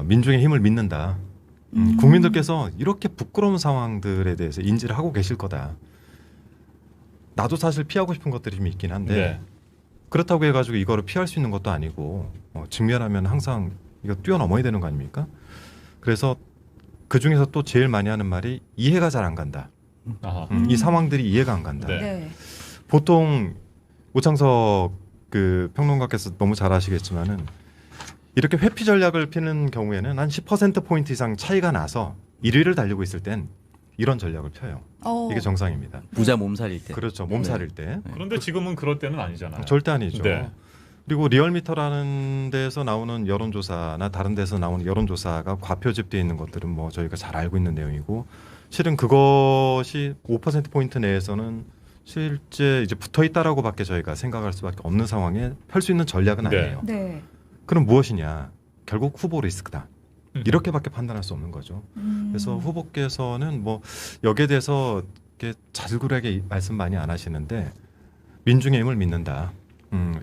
민중의 힘을 믿는다. 국민들께서 이렇게 부끄러운 상황들에 대해서 인지를 하고 계실 거다. 나도 사실 피하고 싶은 것들이 좀 있긴 한데
네.
그렇다고 해가지고 이거를 피할 수 있는 것도 아니고 직면하면 항상 이거 뛰어넘어야 되는 거 아닙니까? 그래서 그 중에서 또 제일 많이 하는 말이 이해가 잘 안 간다.
아하.
이 상황들이 이해가 안 간다.
네.
네.
보통 오창석 그 평론가께서 너무 잘 아시겠지만은 이렇게 회피 전략을 피는 경우에는 한 10%포인트 이상 차이가 나서 1위를 달리고 있을 땐 이런 전략을 펴요. 이게 정상입니다.
부자 몸살일 때.
그렇죠. 몸살일 때.
그런데 지금은 그럴 때는 아니잖아요.
절대 아니죠.
네.
그리고 리얼미터라는 데서 나오는 여론조사나 다른 데서 나오는 여론조사가 과표집되어 있는 것들은 뭐 저희가 잘 알고 있는 내용이고 실은 그것이 5%포인트 내에서는 실제 이제 붙어 있다라고밖에 저희가 생각할 수밖에 없는 상황에 펼 수 있는 전략은
네.
아니에요.
네.
그럼 무엇이냐? 결국 후보 리스크다. 이렇게밖에 판단할 수 없는 거죠. 그래서 후보께서는 뭐 여기에 대해서 이렇게 자질구레하게 말씀 많이 안 하시는데 민중의 힘을 믿는다.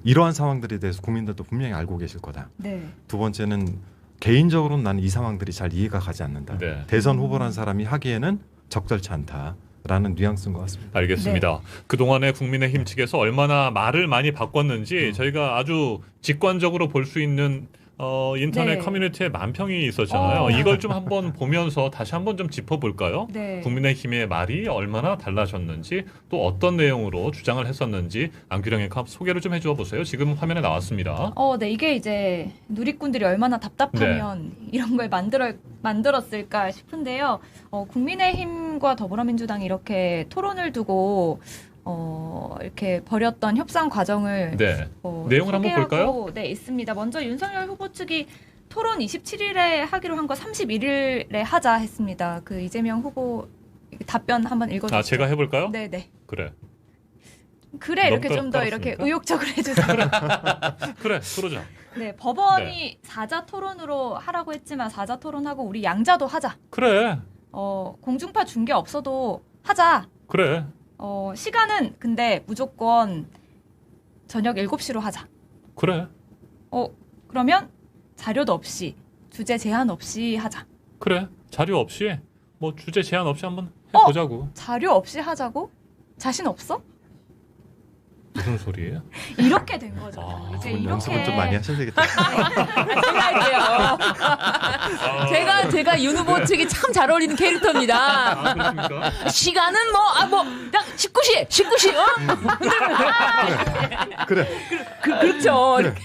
이러한 상황들에 대해서 국민들도 분명히 알고 계실 거다.
네.
두 번째는 개인적으로는 나는 이 상황들이 잘 이해가 가지 않는다.
네.
대선 후보라는 사람이 하기에는 적절치 않다라는 뉘앙스인 것 같습니다.
알겠습니다. 그동안에 국민의힘 측에서 얼마나 말을 많이 바꿨는지 저희가 아주 직관적으로 볼 수 있는 인터넷
네.
커뮤니티에 만평이 있었잖아요. 이걸 좀 한번 보면서 다시 한번 좀 짚어볼까요?
네.
국민의힘의 말이 얼마나 달라졌는지 또 어떤 내용으로 주장을 했었는지 안규령의 컵 소개를 좀 해줘 보세요. 지금 화면에 나왔습니다.
네, 이게 이제 누리꾼들이 얼마나 답답하면 이런 걸 만들었을까 싶은데요. 국민의힘과 더불어민주당이 이렇게 토론을 두고 이렇게 벌였던 협상 과정을
네. 내용을 한번 볼까요?
소개하고, 네, 있습니다. 먼저 윤석열 후보 측이 토론 27일에 하기로 한 거 31일에 하자 했습니다. 그 이재명 후보 답변 한번 읽어주세요.
아, 제가 해볼까요?
네, 네.
그래.
이렇게
너무
좀 더 이렇게
따랐습니까?
의욕적으로 해주세요.
그래, 그러자.
네, 법원이 사자 토론으로 하라고 했지만 사자 토론하고 우리 양자도 하자.
그래.
공중파 중계 없어도 하자.
그래.
시간은 근데 무조건 저녁 7시로 하자.
그래.
그러면 자료도 없이 주제 제한 없이 하자.
그래. 자료 없이 뭐 주제 제한 없이 한번 해보자고.
자료 없이 하자고? 자신 없어?
무슨 소리예요?
이렇게 된 거죠. 이제
오늘
이렇게
연습을 좀 많이 하셔야 되겠다.
할게요. 제가 윤 후보 측이 참 잘 어울리는 캐릭터입니다.
아, 그렇습니까?
시간은 그냥 19시,
그래.
그렇죠. 이렇게.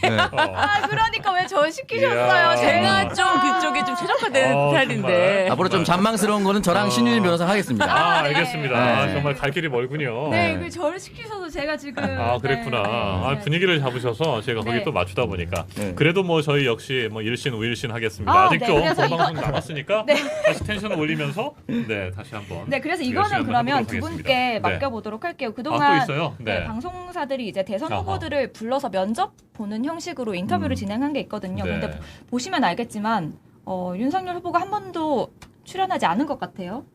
그러니까 왜 저 시키셨어요?
이야.
제가 좀 그쪽에 좀 최적화된 스타일인데.
정말.
앞으로 좀 잔망스러운 거는 저랑 신윤희 변호사 하겠습니다.
알겠습니다.
네.
정말 갈 길이 멀군요.
네, 저를 시키셔서 제가 지금.
그랬구나. 분위기를 잡으셔서 제가 거기
네.
또 맞추다 보니까.
네.
그래도 뭐 저희 역시 뭐 1신, 우일신 하겠습니다.
네,
아직도
그래서
본방송 남았으니까 다시 텐션을 올리면서 다시 한번.
네, 그래서
열심히
이거는
한번
그러면
해보도록
두 분께
하겠습니다.
맡겨보도록 할게요.
또
그동안
있어요? 네.
방송사들이 이제 대선
아하.
후보들을 불러서 면접 보는 형식으로 인터뷰를 진행한 게 있거든요.
네.
근데 보시면 알겠지만 윤석열 후보가 한 번도 출연하지 않은 것 같아요.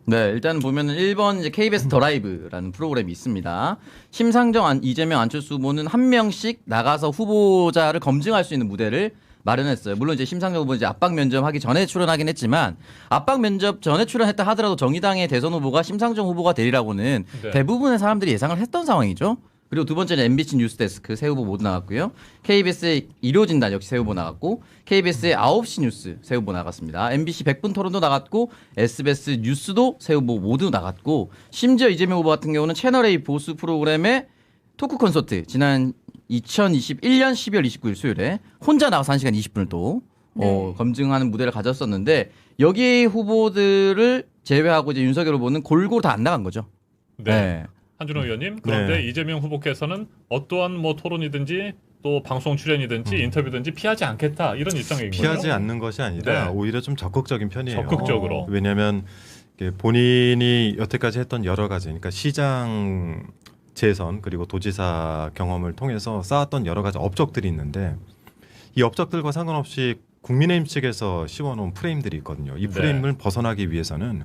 네, 일단 보면은 1번 이제 KBS 더 라이브라는 프로그램이 있습니다. 심상정, 이재명, 안철수 후보는 한 명씩 나가서 후보자를 검증할 수 있는 무대를 마련했어요. 물론 이제 심상정 후보 이제 압박 면접 하기 전에 출연하긴 했지만 압박 면접 전에 출연했다 하더라도 정의당의 대선 후보가 심상정 후보가 되리라고는
네.
대부분의 사람들이 예상을 했던 상황이죠. 그리고 두 번째는 MBC 뉴스데스크 새 후보 모두 나갔고요. KBS의 일요진단 역시 새 후보 나갔고 KBS의 9시 뉴스 새 후보 나갔습니다. MBC 100분 토론도 나갔고 SBS 뉴스도 새 후보 모두 나갔고 심지어 이재명 후보 같은 경우는 채널A 보수 프로그램의 토크 콘서트 지난 2021년 12월 29일 수요일에 혼자 나와서 1시간 20분을 또 검증하는 무대를 가졌었는데 여기 후보들을 제외하고 이제 윤석열 후보는 골고루 다 안 나간 거죠.
네. 한준호 의원님, 그런데
네.
이재명 후보께서는 어떠한 뭐 토론이든지 또 방송 출연이든지 인터뷰든지 피하지 않겠다 이런 입장인 거예요.
피하지 않는 것이 아니라
네.
오히려 좀 적극적인 편이에요.
적극적으로.
왜냐하면 본인이 여태까지 했던 여러 가지, 그러니까 시장 재선 그리고 도지사 경험을 통해서 쌓았던 여러 가지 업적들이 있는데 이 업적들과 상관없이 국민의힘 측에서 씌워놓은 프레임들이 있거든요. 이 프레임을 벗어나기 위해서는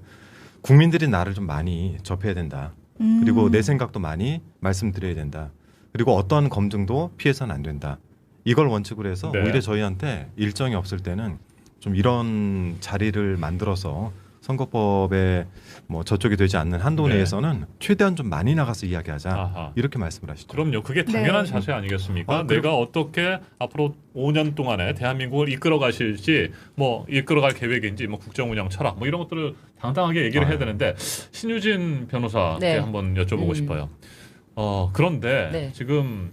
국민들이 나를 좀 많이 접해야 된다. 그리고 내 생각도 많이 말씀드려야 된다. 그리고 어떤 검증도 피해서는 안 된다. 이걸 원칙으로 해서
네.
오히려 저희한테 일정이 없을 때는 좀 이런 자리를 만들어서 선거법에 뭐 저쪽이 되지 않는 한도
네.
내에서는 최대한 좀 많이 나가서 이야기하자.
아하.
이렇게 말씀을 하시죠.
그럼요. 그게 당연한 자세 아니겠습니까?
그럼-
내가 어떻게 앞으로 5년 동안에 대한민국을 이끌어 가실지, 뭐 이끌어 갈 계획인지, 뭐 국정 운영 철학, 뭐 이런 것들을 당당하게 얘기를 해야 되는데 신유진 변호사께
네.
한번 여쭤보고 싶어요. 그런데
네.
지금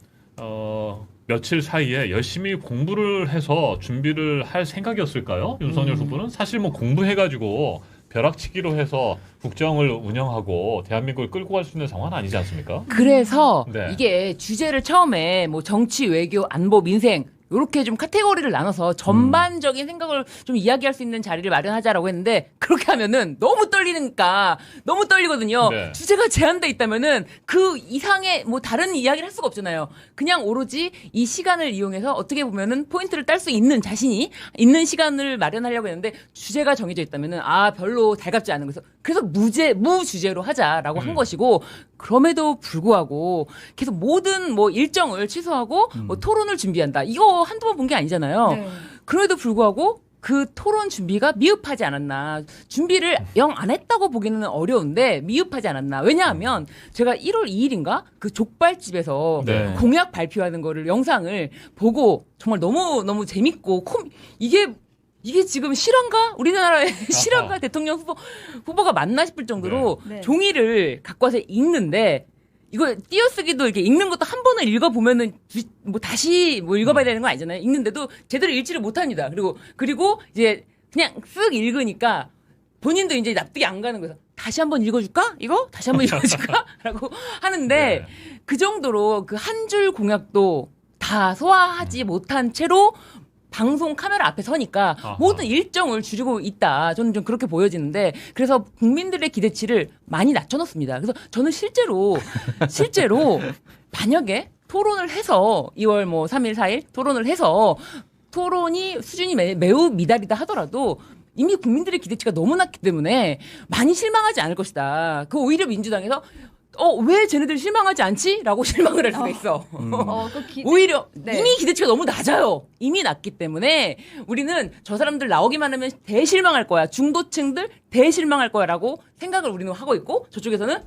며칠 사이에 열심히 공부를 해서 준비를 할 생각이었을까요? 윤석열 후보는 사실 뭐 공부해가지고 벼락치기로 해서 국정을 운영하고 대한민국을 끌고 갈 수 있는 상황은 아니지 않습니까?
그래서
네.
이게 주제를 처음에 뭐 정치, 외교, 안보, 민생 이렇게 좀 카테고리를 나눠서 전반적인 생각을 좀 이야기할 수 있는 자리를 마련하자라고 했는데 그렇게 하면은 너무 떨리니까 너무 떨리거든요.
네.
주제가 제한돼 있다면은 그 이상의 뭐 다른 이야기를 할 수가 없잖아요. 그냥 오로지 이 시간을 이용해서 어떻게 보면은 포인트를 딸 수 있는 자신이 있는 시간을 마련하려고 했는데 주제가 정해져 있다면은 별로 달갑지 않은 거죠. 그래서 무주제로 하자라고 한 것이고 그럼에도 불구하고 계속 모든 뭐 일정을 취소하고 뭐 토론을 준비한다. 이거 한두 번 본 게 아니잖아요.
네.
그럼에도 불구하고 그 토론 준비가 미흡하지 않았나. 준비를 영 안 했다고 보기는 어려운데 미흡하지 않았나. 왜냐하면 제가 1월 2일인가 그 족발집에서
네.
공약 발표하는 거를 영상을 보고 정말 너무 재밌고 이게 지금 실화인가? 우리나라의 실화인가? 대통령 후보가 맞나 싶을 정도로
네. 네.
종이를 갖고 와서 읽는데 이거 띄어쓰기도 이렇게 읽는 것도 한 번을 읽어보면은 뭐 다시 뭐 읽어봐야 되는 거 아니잖아요. 읽는데도 제대로 읽지를 못합니다. 그리고 이제 그냥 쓱 읽으니까 본인도 이제 납득이 안 가는 거예요. 다시 한번 읽어줄까? 이거? 다시 한번 읽어줄까? 라고 하는데
네.
그 정도로 그 한 줄 공약도 다 소화하지 못한 채로 방송 카메라 앞에 서니까
아하.
모든 일정을 줄이고 있다. 저는 좀 그렇게 보여지는데 그래서 국민들의 기대치를 많이 낮춰놓습니다. 그래서 저는 실제로 만약에 토론을 해서 2월 뭐 3일, 4일 토론을 해서 토론이 수준이 매우 미달이다 하더라도 이미 국민들의 기대치가 너무 낮기 때문에 많이 실망하지 않을 것이다. 그 오히려 민주당에서 왜 쟤네들 실망하지 않지? 라고 실망을 할 수가 있어. 오히려
네.
이미 기대치가 너무 낮아요. 이미 낮기 때문에 우리는 저 사람들 나오기만 하면 대실망할 거야. 중도층들 대실망할 거야 라고 생각을 우리는 하고 있고 저쪽에서는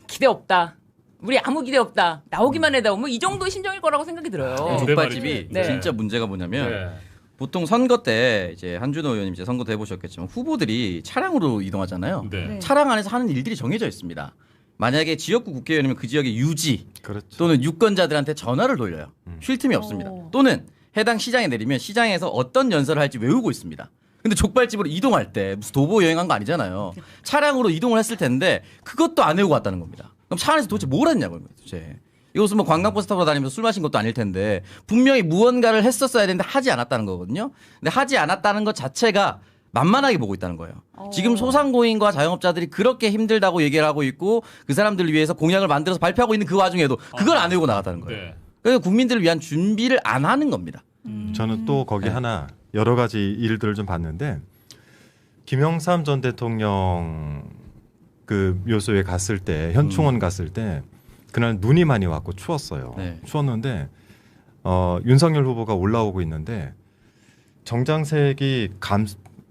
기대 없다. 우리 아무 기대 없다. 나오기만 해다. 뭐 이 정도의 심정일 거라고 생각이 들어요.
족발집이
네.
진짜 문제가 뭐냐면
네.
보통 선거 때 이제 한준호 의원님 이제 선거도 해보셨겠지만 후보들이 차량으로 이동하잖아요.
네.
네.
차량 안에서 하는 일들이 정해져 있습니다. 만약에 지역구 국회의원이면 그 지역의 유지
그렇죠.
또는 유권자들한테 전화를 돌려요. 쉴 틈이 없습니다. 또는 해당 시장에 내리면 시장에서 어떤 연설을 할지 외우고 있습니다. 근데 족발집으로 이동할 때 무슨 도보 여행한 거 아니잖아요. 차량으로 이동을 했을 텐데 그것도 안 외우고 왔다는 겁니다. 그럼 차 안에서 도대체 뭘 했냐고요. 도대체. 이것은 뭐 관광버스 타고 다니면서 술 마신 것도 아닐 텐데 분명히 무언가를 했었어야 되는데 하지 않았다는 거거든요. 근데 하지 않았다는 것 자체가 만만하게 보고 있다는 거예요. 지금 소상공인과 자영업자들이 그렇게 힘들다고 얘기를 하고 있고 그 사람들을 위해서 공약을 만들어서 발표하고 있는 그 와중에도 그걸 안 외우고 나갔다는 거예요.
네.
그래서 국민들을 위한 준비를 안 하는 겁니다.
저는 또 거기
네.
하나 여러 가지 일들을 좀 봤는데 김영삼 전 대통령 그 묘소에 갔을 때 현충원 갔을 때 그날 눈이 많이 왔고 추웠어요.
네.
추웠는데 윤석열 후보가 올라오고 있는데 정장색이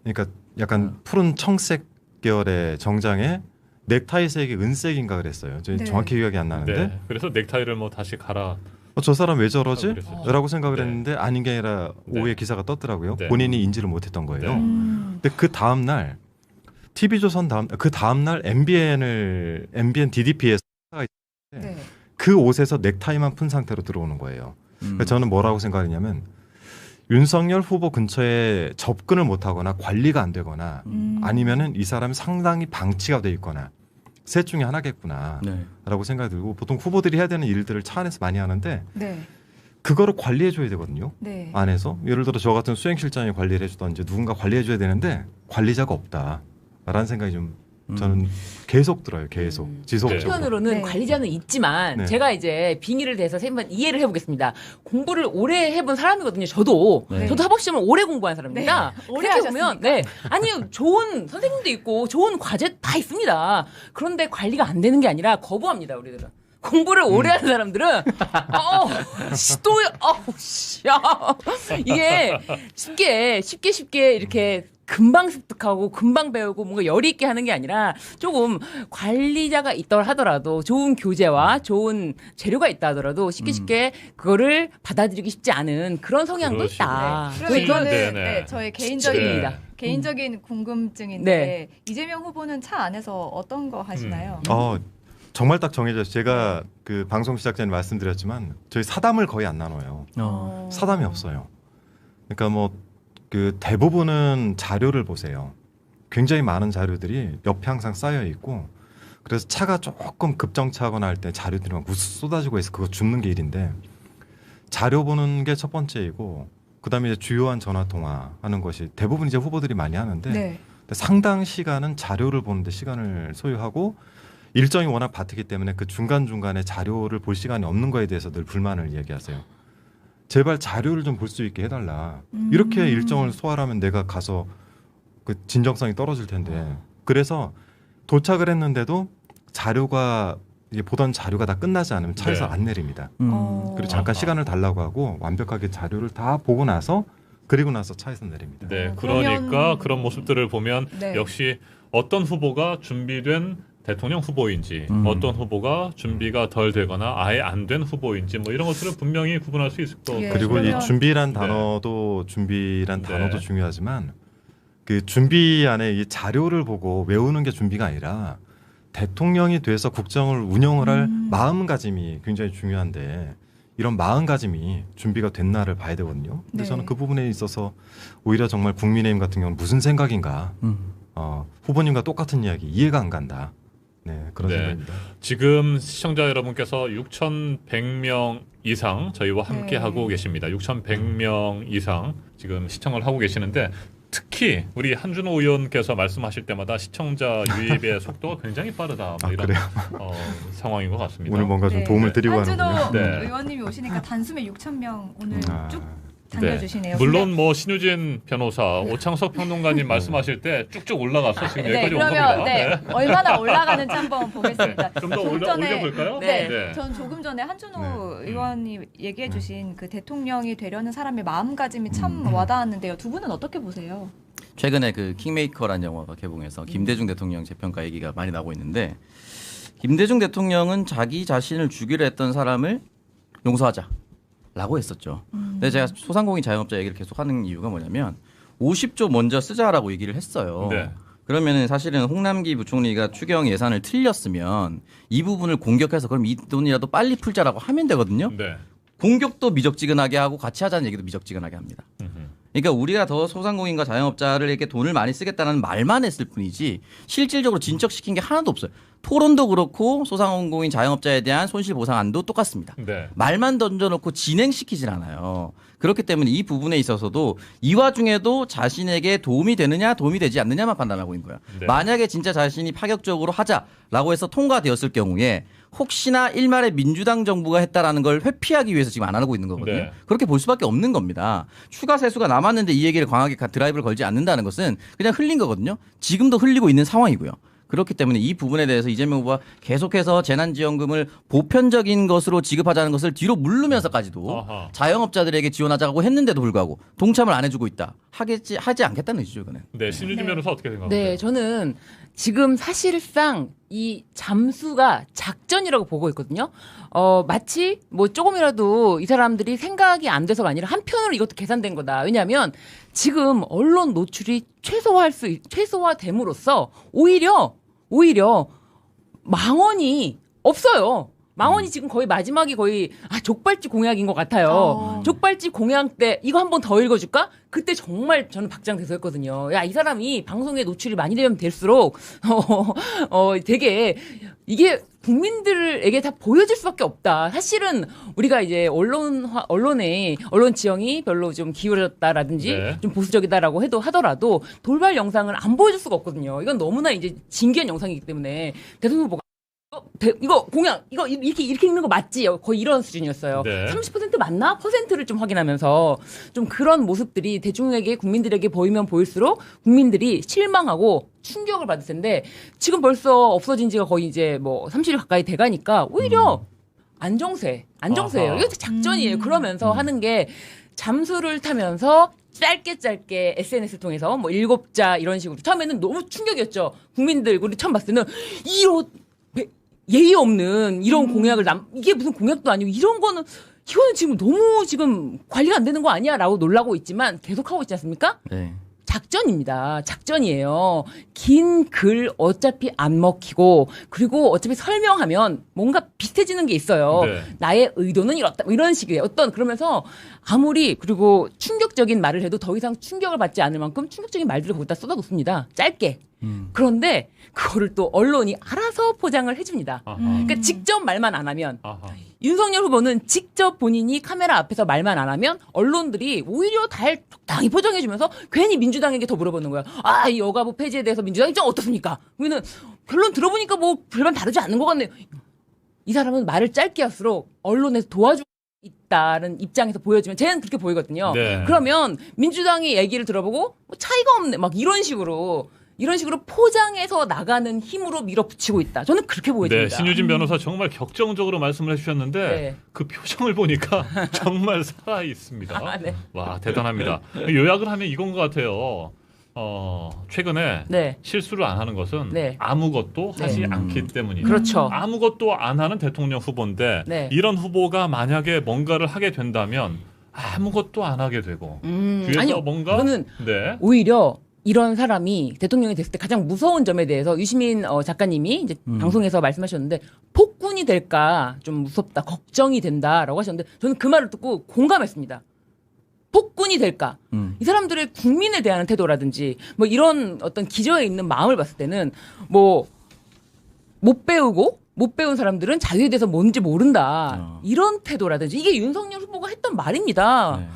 그러니까 약간 푸른 청색 계열의 정장에 넥타이색이 은색인가 그랬어요. 저
네.
정확히 기억이 안 나는데
네. 그래서 넥타이를 뭐 다시 갈아.
저 사람 왜 저러지?
그랬었죠.
라고 생각을
네.
했는데 아닌 게 아니라
네.
오후에 기사가 떴더라고요.
네.
본인이 인지를 못했던 거예요.
네.
근데 그 다음 날 TV조선 다음 날 MBN DDP에서
네.
그 옷에서 넥타이만 푼 상태로 들어오는 거예요. 그래서 저는 뭐라고 생각하냐면 윤석열 후보 근처에 접근을 못하거나 관리가 안 되거나 아니면은 이 사람이 상당히 방치가 돼 있거나 셋 중에 하나겠구나
네.
라고 생각이 들고 보통 후보들이 해야 되는 일들을 차 안에서 많이 하는데
네.
그거를 관리해 줘야 되거든요.
네.
안에서 예를 들어 저 같은 수행실장이 관리를 해주던지 누군가 관리해 줘야 되는데 관리자가 없다라는 생각이 좀 저는 계속 들어요. 계속 지속적으로.
한편으로는
네.
관리자는 있지만
네.
제가 이제 빙의를 대서 한번 이해를 해보겠습니다. 공부를 오래 해본 사람이거든요. 저도
네.
저도 학업 시험을 오래 공부한 사람입니다.
네. 오래
그렇게 보면
하셨습니까?
네 아니요 좋은 선생님도 있고 좋은 과제 다 있습니다. 그런데 관리가 안 되는 게 아니라 거부합니다. 우리들은. 공부를 오래 하는 사람들은 이게 쉽게 이렇게 금방 습득하고 금방 배우고 뭔가 열이 있게 하는 게 아니라 조금 관리자가 있다 하더라도 좋은 교재와 좋은 재료가 있다 하더라도 쉽게 그거를 받아들이기 쉽지 않은 그런 성향도
그러시구나.
있다.
그러면 이거는
네, 네.
네, 저의 개인적인
네.
개인적인 궁금증인데 이재명 후보는 차 안에서 어떤 거 하시나요?
정말 딱 정해져. 제가 그 방송 시작 전에 말씀드렸지만 저희 사담을 거의 안 나눠요. 사담이 없어요. 그러니까 뭐 그 대부분은 자료를 보세요. 굉장히 많은 자료들이 옆에 항상 쌓여 있고 그래서 차가 조금 급정차하거나 할 때 자료들이 막 쏟아지고 해서 그거 줍는 게 일인데 자료 보는 게 첫 번째이고 그다음에 이제 주요한 전화 통화하는 것이 대부분 이제 후보들이 많이 하는데
네.
상당 시간은 자료를 보는데 시간을 소요하고 일정이 워낙 바쁘기 때문에 그 중간중간에 자료를 볼 시간이 없는 거에 대해서 늘 불만을 얘기하세요. 제발 자료를 좀 볼 수 있게 해달라. 이렇게 일정을 소화하면 내가 가서 그 진정성이 떨어질 텐데. 그래서 도착을 했는데도 자료가 이제 보던 자료가 다 끝나지 않으면 차에서
네.
안 내립니다. 그리고
아하.
잠깐 시간을 달라고 하고 완벽하게 자료를 다 보고 나서 그리고 나서 차에서 내립니다.
네,
그러면-
그러니까 그런 모습들을 보면
네.
역시 어떤 후보가 준비된 대통령 후보인지 어떤 후보가 준비가 덜 되거나 아예 안 된 후보인지 뭐 이런 것들을 분명히 구분할 수 있을 것
예.
그리고
그러면-
이 준비란
네.
준비란
네.
단어도 중요하지만 그 준비 안에 이 자료를 보고 외우는 게 준비가 아니라 대통령이 돼서 국정을 운영을 할 마음가짐이 굉장히 중요한데 이런 마음가짐이 준비가 된 날을 봐야 되거든요. 근데
네.
저는 그 부분에 있어서 오히려 정말 국민의힘 같은 경우는 무슨 생각인가 후보님과 똑같은 이야기 이해가 안 간다. 네, 그런
네.
생각입니다.
지금 시청자 여러분께서 6,100명 이상 저희와 함께
네.
하고 계십니다. 6,100명 이상 지금 시청을 하고 계시는데 특히 우리 한준호 의원께서 말씀하실 때마다 시청자 유입의 속도가 굉장히 빠르다. 뭐 이런
그래요?
상황인 것 같습니다.
오늘 뭔가 좀 도움을 드리고
한준호
하는군요.
네.
의원님이 오시니까 단숨에 6,000명 오늘 쭉
네.
당겨주시네요.
물론 뭐 신유진 변호사, 오창석 평론가님 말씀하실 때 쭉쭉 올라가서 지금
네,
여기까지 온
그러면
겁니다.
얼마나 올라가는지 한번 보겠습니다.
좀 더
조금 전에
올려볼까요?
네, 전 조금 전에 한준호
네.
의원이 얘기해주신 그 대통령이 되려는 사람의 마음가짐이 참 와닿았는데요. 두 분은 어떻게 보세요?
최근에 그 킹메이커라는 영화가 개봉해서 김대중 대통령 재평가 얘기가 많이 나오고 있는데 김대중 대통령은 자기 자신을 죽이려 했던 사람을 용서하자라고 했었죠. 근데 제가 소상공인 자영업자 얘기를 계속 하는 이유가 뭐냐면 50조 먼저 쓰자라고 얘기를 했어요.
네.
그러면은 사실은 홍남기 부총리가 추경 예산을 틀렸으면 이 부분을 공격해서 그럼 이 돈이라도 빨리 풀자라고 하면 되거든요.
네.
공격도 미적지근하게 하고 같이 하자는 얘기도 미적지근하게 합니다. 그러니까 우리가 더 소상공인과 자영업자를 이렇게 돈을 많이 쓰겠다는 말만 했을 뿐이지 실질적으로 진척시킨 게 하나도 없어요. 토론도 그렇고 소상공인 자영업자에 대한 손실보상안도 똑같습니다.
네.
말만 던져놓고 진행시키질 않아요. 그렇기 때문에 이 부분에 있어서도 이 와중에도 자신에게 도움이 되느냐 도움이 되지 않느냐만 판단하고 있는 거예요.
네.
만약에 진짜 자신이 파격적으로 하자라고 해서 통과되었을 경우에 혹시나 일말에 민주당 정부가 했다라는 걸 회피하기 위해서 지금 안 하고 있는 거거든요.
네.
그렇게 볼 수밖에 없는 겁니다. 추가 세수가 남았는데 이 얘기를 강하게 드라이브를 걸지 않는다는 것은 그냥 흘린 거거든요. 지금도 흘리고 있는 상황이고요. 그렇기 때문에 이 부분에 대해서 이재명 후보가 계속해서 재난지원금을 보편적인 것으로 지급하자는 것을 뒤로 물르면서까지도
아하.
자영업자들에게 지원하자고 했는데도 불구하고 동참을 안 해주고 있다. 하지 않겠다는 의지죠, 이거는.
네, 신유진 변호사 어떻게 생각하세요?
네, 저는 지금 사실상 이 잠수가 작전이라고 보고 있거든요. 마치 뭐 조금이라도 이 사람들이 생각이 안 돼서가 아니라 한편으로 이것도 계산된 거다. 왜냐하면 지금 언론 노출이 최소화됨으로써 오히려 망언이 없어요. 망언이 지금 거의 마지막이 거의 족발집 공약인 것 같아요. 족발집 공약 때 이거 한 번 더 읽어줄까? 그때 정말 저는 박장대소했거든요. 야, 이 사람이 방송에 노출이 많이 되면 될수록 되게 이게 국민들에게 다 보여줄 수밖에 없다. 사실은 우리가 이제 언론 지형이 별로 좀 기울어졌다라든지
네.
좀 보수적이다라고 하더라도 돌발 영상을 안 보여줄 수가 없거든요. 이건 너무나 이제 진기한 영상이기 때문에 대통령 후보가 이거 공약 이렇게 읽는 거 맞지? 거의 이런 수준이었어요.
네.
30% 맞나? 퍼센트를 좀 확인하면서 좀 그런 모습들이 대중에게 국민들에게 보이면 보일수록 국민들이 실망하고 충격을 받을 텐데 지금 벌써 없어진 지가 거의 이제 뭐 30일 가까이 돼가니까 오히려 안정세예요.
아하.
이거 작전이에요. 그러면서 하는 게 잠수를 타면서 짧게 SNS를 통해서 뭐 7자 이런 식으로 처음에는 너무 충격이었죠. 국민들 우리 처음 봤을 때는 이런 예의 없는 이런 공약을 이게 무슨 공약도 아니고 이거는 지금 너무 지금 관리가 안 되는 거 아니야라고 놀라고 있지만 계속 하고 있지 않습니까?
네.
작전입니다. 작전이에요. 긴 글 어차피 안 먹히고 그리고 어차피 설명하면 뭔가 비슷해지는 게 있어요.
네.
나의 의도는 이렇다. 뭐 이런 식이에요. 그러면서 아무리 그리고 충격적인 말을 해도 더 이상 충격을 받지 않을 만큼 충격적인 말들을 거기다 쏟아놓습니다. 짧게. 그런데 그거를 또 언론이 알아서 포장을 해줍니다.
아하.
그러니까 직접 말만 안 하면
아하.
윤석열 후보는 직접 본인이 카메라 앞에서 말만 안 하면 언론들이 오히려 적당히 포장해주면서 괜히 민주당에게 더 물어보는 거야. 이 여가부 폐지에 대해서 민주당 입장 어떻습니까? 그러면 결론 들어보니까 뭐 별반 다르지 않는 것 같네요. 이 사람은 말을 짧게 할수록 언론에서 도와주고 있다는 입장에서 보여주면 쟤는 그렇게 보이거든요.
네.
그러면 민주당이 얘기를 들어보고 뭐 차이가 없네 막 이런 식으로 포장해서 나가는 힘으로 밀어붙이고 있다. 저는 그렇게
네,
보여집니다.
신유진 변호사 정말 격정적으로 말씀을 해주셨는데
네.
그 표정을 보니까 정말 살아 있습니다.
네.
와, 대단합니다. 요약을 하면 이건 것 같아요. 최근에
네.
실수를 안 하는 것은
네.
아무것도
네.
하지 않기 때문이다.
그렇죠.
아무것도 안 하는 대통령 후보인데
네.
이런 후보가 만약에 뭔가를 하게 된다면 아무것도 안 하게 되고 뒤에서
아니요.
뭔가
저는
네.
오히려 이런 사람이 대통령이 됐을 때 가장 무서운 점에 대해서 유시민 작가님이 이제 방송에서 말씀하셨는데 폭군이 될까 좀 무섭다, 걱정이 된다라고 하셨는데 저는 그 말을 듣고 공감했습니다. 폭군이 될까? 이 사람들의 국민에 대한 태도라든지 뭐 이런 어떤 기저에 있는 마음을 봤을 때는 뭐 못 배운 사람들은 자유에 대해서 뭔지 모른다. 이런 태도라든지 이게 윤석열 후보가 했던 말입니다.
네.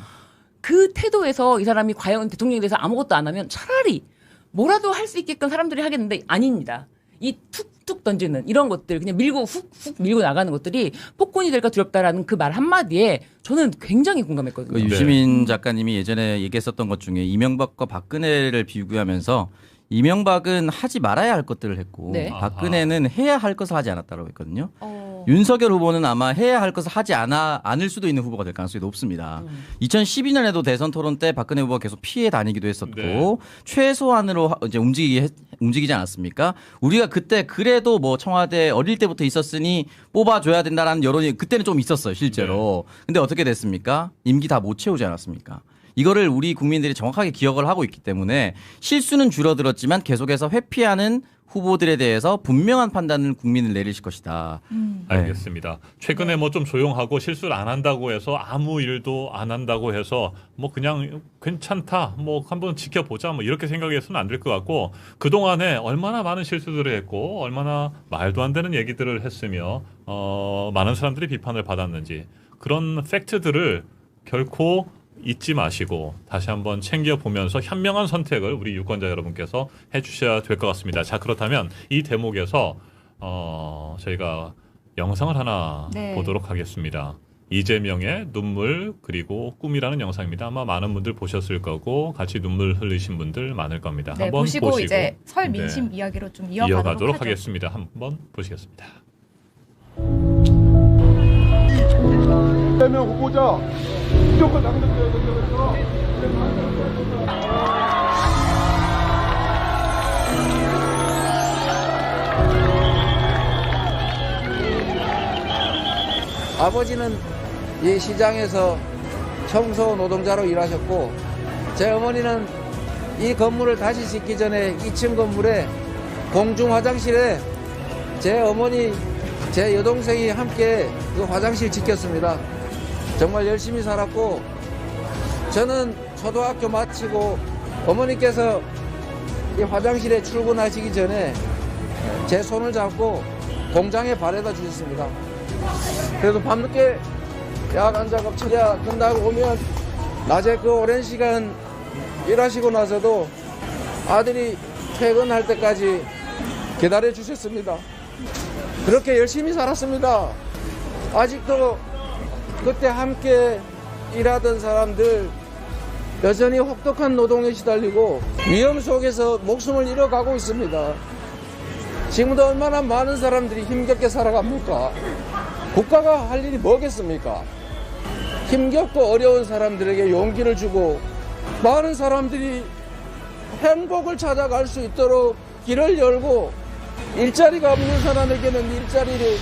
그 태도에서 이 사람이 과연 대통령에 대해서 아무것도 안 하면 차라리 뭐라도 할 수 있게끔 사람들이 하겠는데 아닙니다. 이 툭툭 던지는 이런 것들 그냥 밀고 훅훅 밀고 나가는 것들이 폭군이 될까 두렵다라는 그 말 한마디에 저는 굉장히 공감했거든요.
그 유시민 작가님이 예전에 얘기했었던 것 중에 이명박과 박근혜를 비교하면서 이명박은 하지 말아야 할 것들을 했고
네.
박근혜는 해야 할 것을 하지 않았다고 했거든요.
어.
윤석열 후보는 아마 해야 할 것을 하지 않을 수도 있는 후보가 될 가능성이 높습니다. 2012년에도 대선 토론 때 박근혜 후보가 계속 피해 다니기도 했었고
네.
최소한으로 이제 움직이지 않았습니까? 우리가 그때 그래도 뭐 청와대 어릴 때부터 있었으니 뽑아줘야 된다라는 여론이 그때는 좀 있었어요, 실제로. 근데 어떻게 됐습니까? 임기 다 못 채우지 않았습니까? 이거를 우리 국민들이 정확하게 기억을 하고 있기 때문에 실수는 줄어들었지만 계속해서 회피하는 후보들에 대해서 분명한 판단을 국민을 내리실 것이다.
알겠습니다. 최근에 뭐 좀 조용하고 실수를 안 한다고 해서 아무 일도 안 한다고 해서 뭐 그냥 괜찮다, 뭐 한번 지켜보자, 뭐 이렇게 생각해서는 안 될 것 같고 그동안에 얼마나 많은 실수들을 했고 얼마나 말도 안 되는 얘기들을 했으며 많은 사람들이 비판을 받았는지 그런 팩트들을 결코 잊지 마시고 다시 한번 챙겨보면서 현명한 선택을 우리 유권자 여러분께서 해주셔야 될 것 같습니다. 자, 그렇다면 이 대목에서 저희가 영상을 하나
네.
보도록 하겠습니다. 이재명의 눈물 그리고 꿈이라는 영상입니다. 아마 많은 분들 보셨을 거고 같이 눈물 흘리신 분들 많을 겁니다.
네,
한번
보시고 이제 설
네,
민심 이야기로 좀
이어가도록
하죠.
하겠습니다. 한번 보시겠습니다.
이재명 후보자 무조건 당선되어야 된다면서
아버지는 이 시장에서 청소 노동자로 일하셨고 제 어머니는 이 건물을 다시 짓기 전에 2층 건물에 공중 화장실에 제 어머니 제 여동생이 함께 그 화장실 지켰습니다. 정말 열심히 살았고 저는 초등학교 마치고 어머니께서 이 화장실에 출근하시기 전에 제 손을 잡고 공장에 발에다 주셨습니다. 그래도 밤늦게 야간 작업 처리가 끝나고 오면 낮에 그 오랜 시간 일하시고 나서도 아들이 퇴근할 때까지 기다려 주셨습니다. 그렇게 열심히 살았습니다. 아직도 그때 함께 일하던 사람들 여전히 혹독한 노동에 시달리고 위험 속에서 목숨을 잃어가고 있습니다. 지금도 얼마나 많은 사람들이 힘겹게 살아갑니까? 국가가 할 일이 뭐겠습니까? 힘겹고 어려운 사람들에게 용기를 주고 많은 사람들이 행복을 찾아갈 수 있도록 길을 열고 일자리가 없는 사람에게는 일자리를,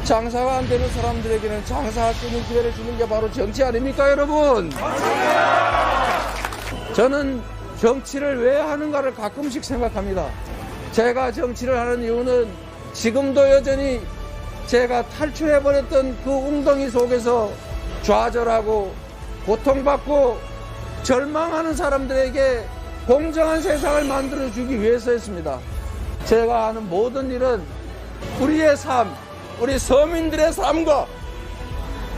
장사가 안 되는 사람들에게는 장사할 수 있는 기회를 주는 게 바로 정치 아닙니까, 여러분? 저는 정치를 왜 하는가를 가끔씩 생각합니다. 제가 정치를 하는 이유는 지금도 여전히 제가 탈출해버렸던 그 웅덩이 속에서 좌절하고 고통받고 절망하는 사람들에게 공정한 세상을 만들어주기 위해서였습니다. 제가 하는 모든 일은 우리의 삶, 우리 서민들의 삶과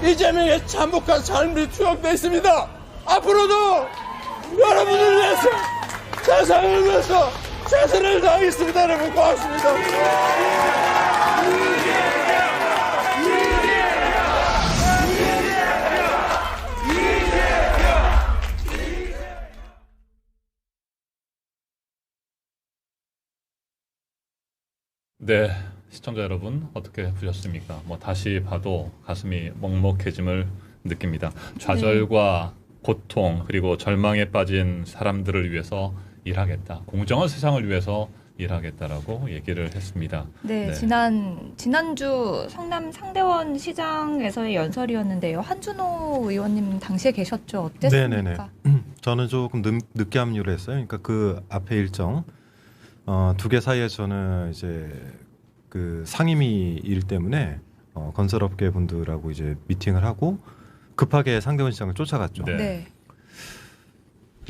이재명의 참혹한 삶이 추억되어 있습니다. 앞으로도 여러분을 위해서, 세상을 위해서 최선을 다하겠습니다. 여러분 고맙습니다.
네, 시청자 여러분 어떻게 보셨습니까? 뭐 다시 봐도 가슴이 먹먹해짐을 느낍니다. 좌절과 고통 그리고 절망에 빠진 사람들을 위해서 일하겠다. 공정한 세상을 위해서 일하겠다라고 얘기를 했습니다.
네, 지난주 성남 상대원 시장에서의 연설이었는데요. 한준호 의원님 당시에 계셨죠? 어땠습니까?
네네네. 저는 조금 늦게 합류를 했어요. 그러니까 그 앞에 일정 두 개 사이에 저는 이제 그 상임위 일 때문에 건설업계 분들하고 이제 미팅을 하고 급하게 상대원 시장을 쫓아갔죠.
네.
네.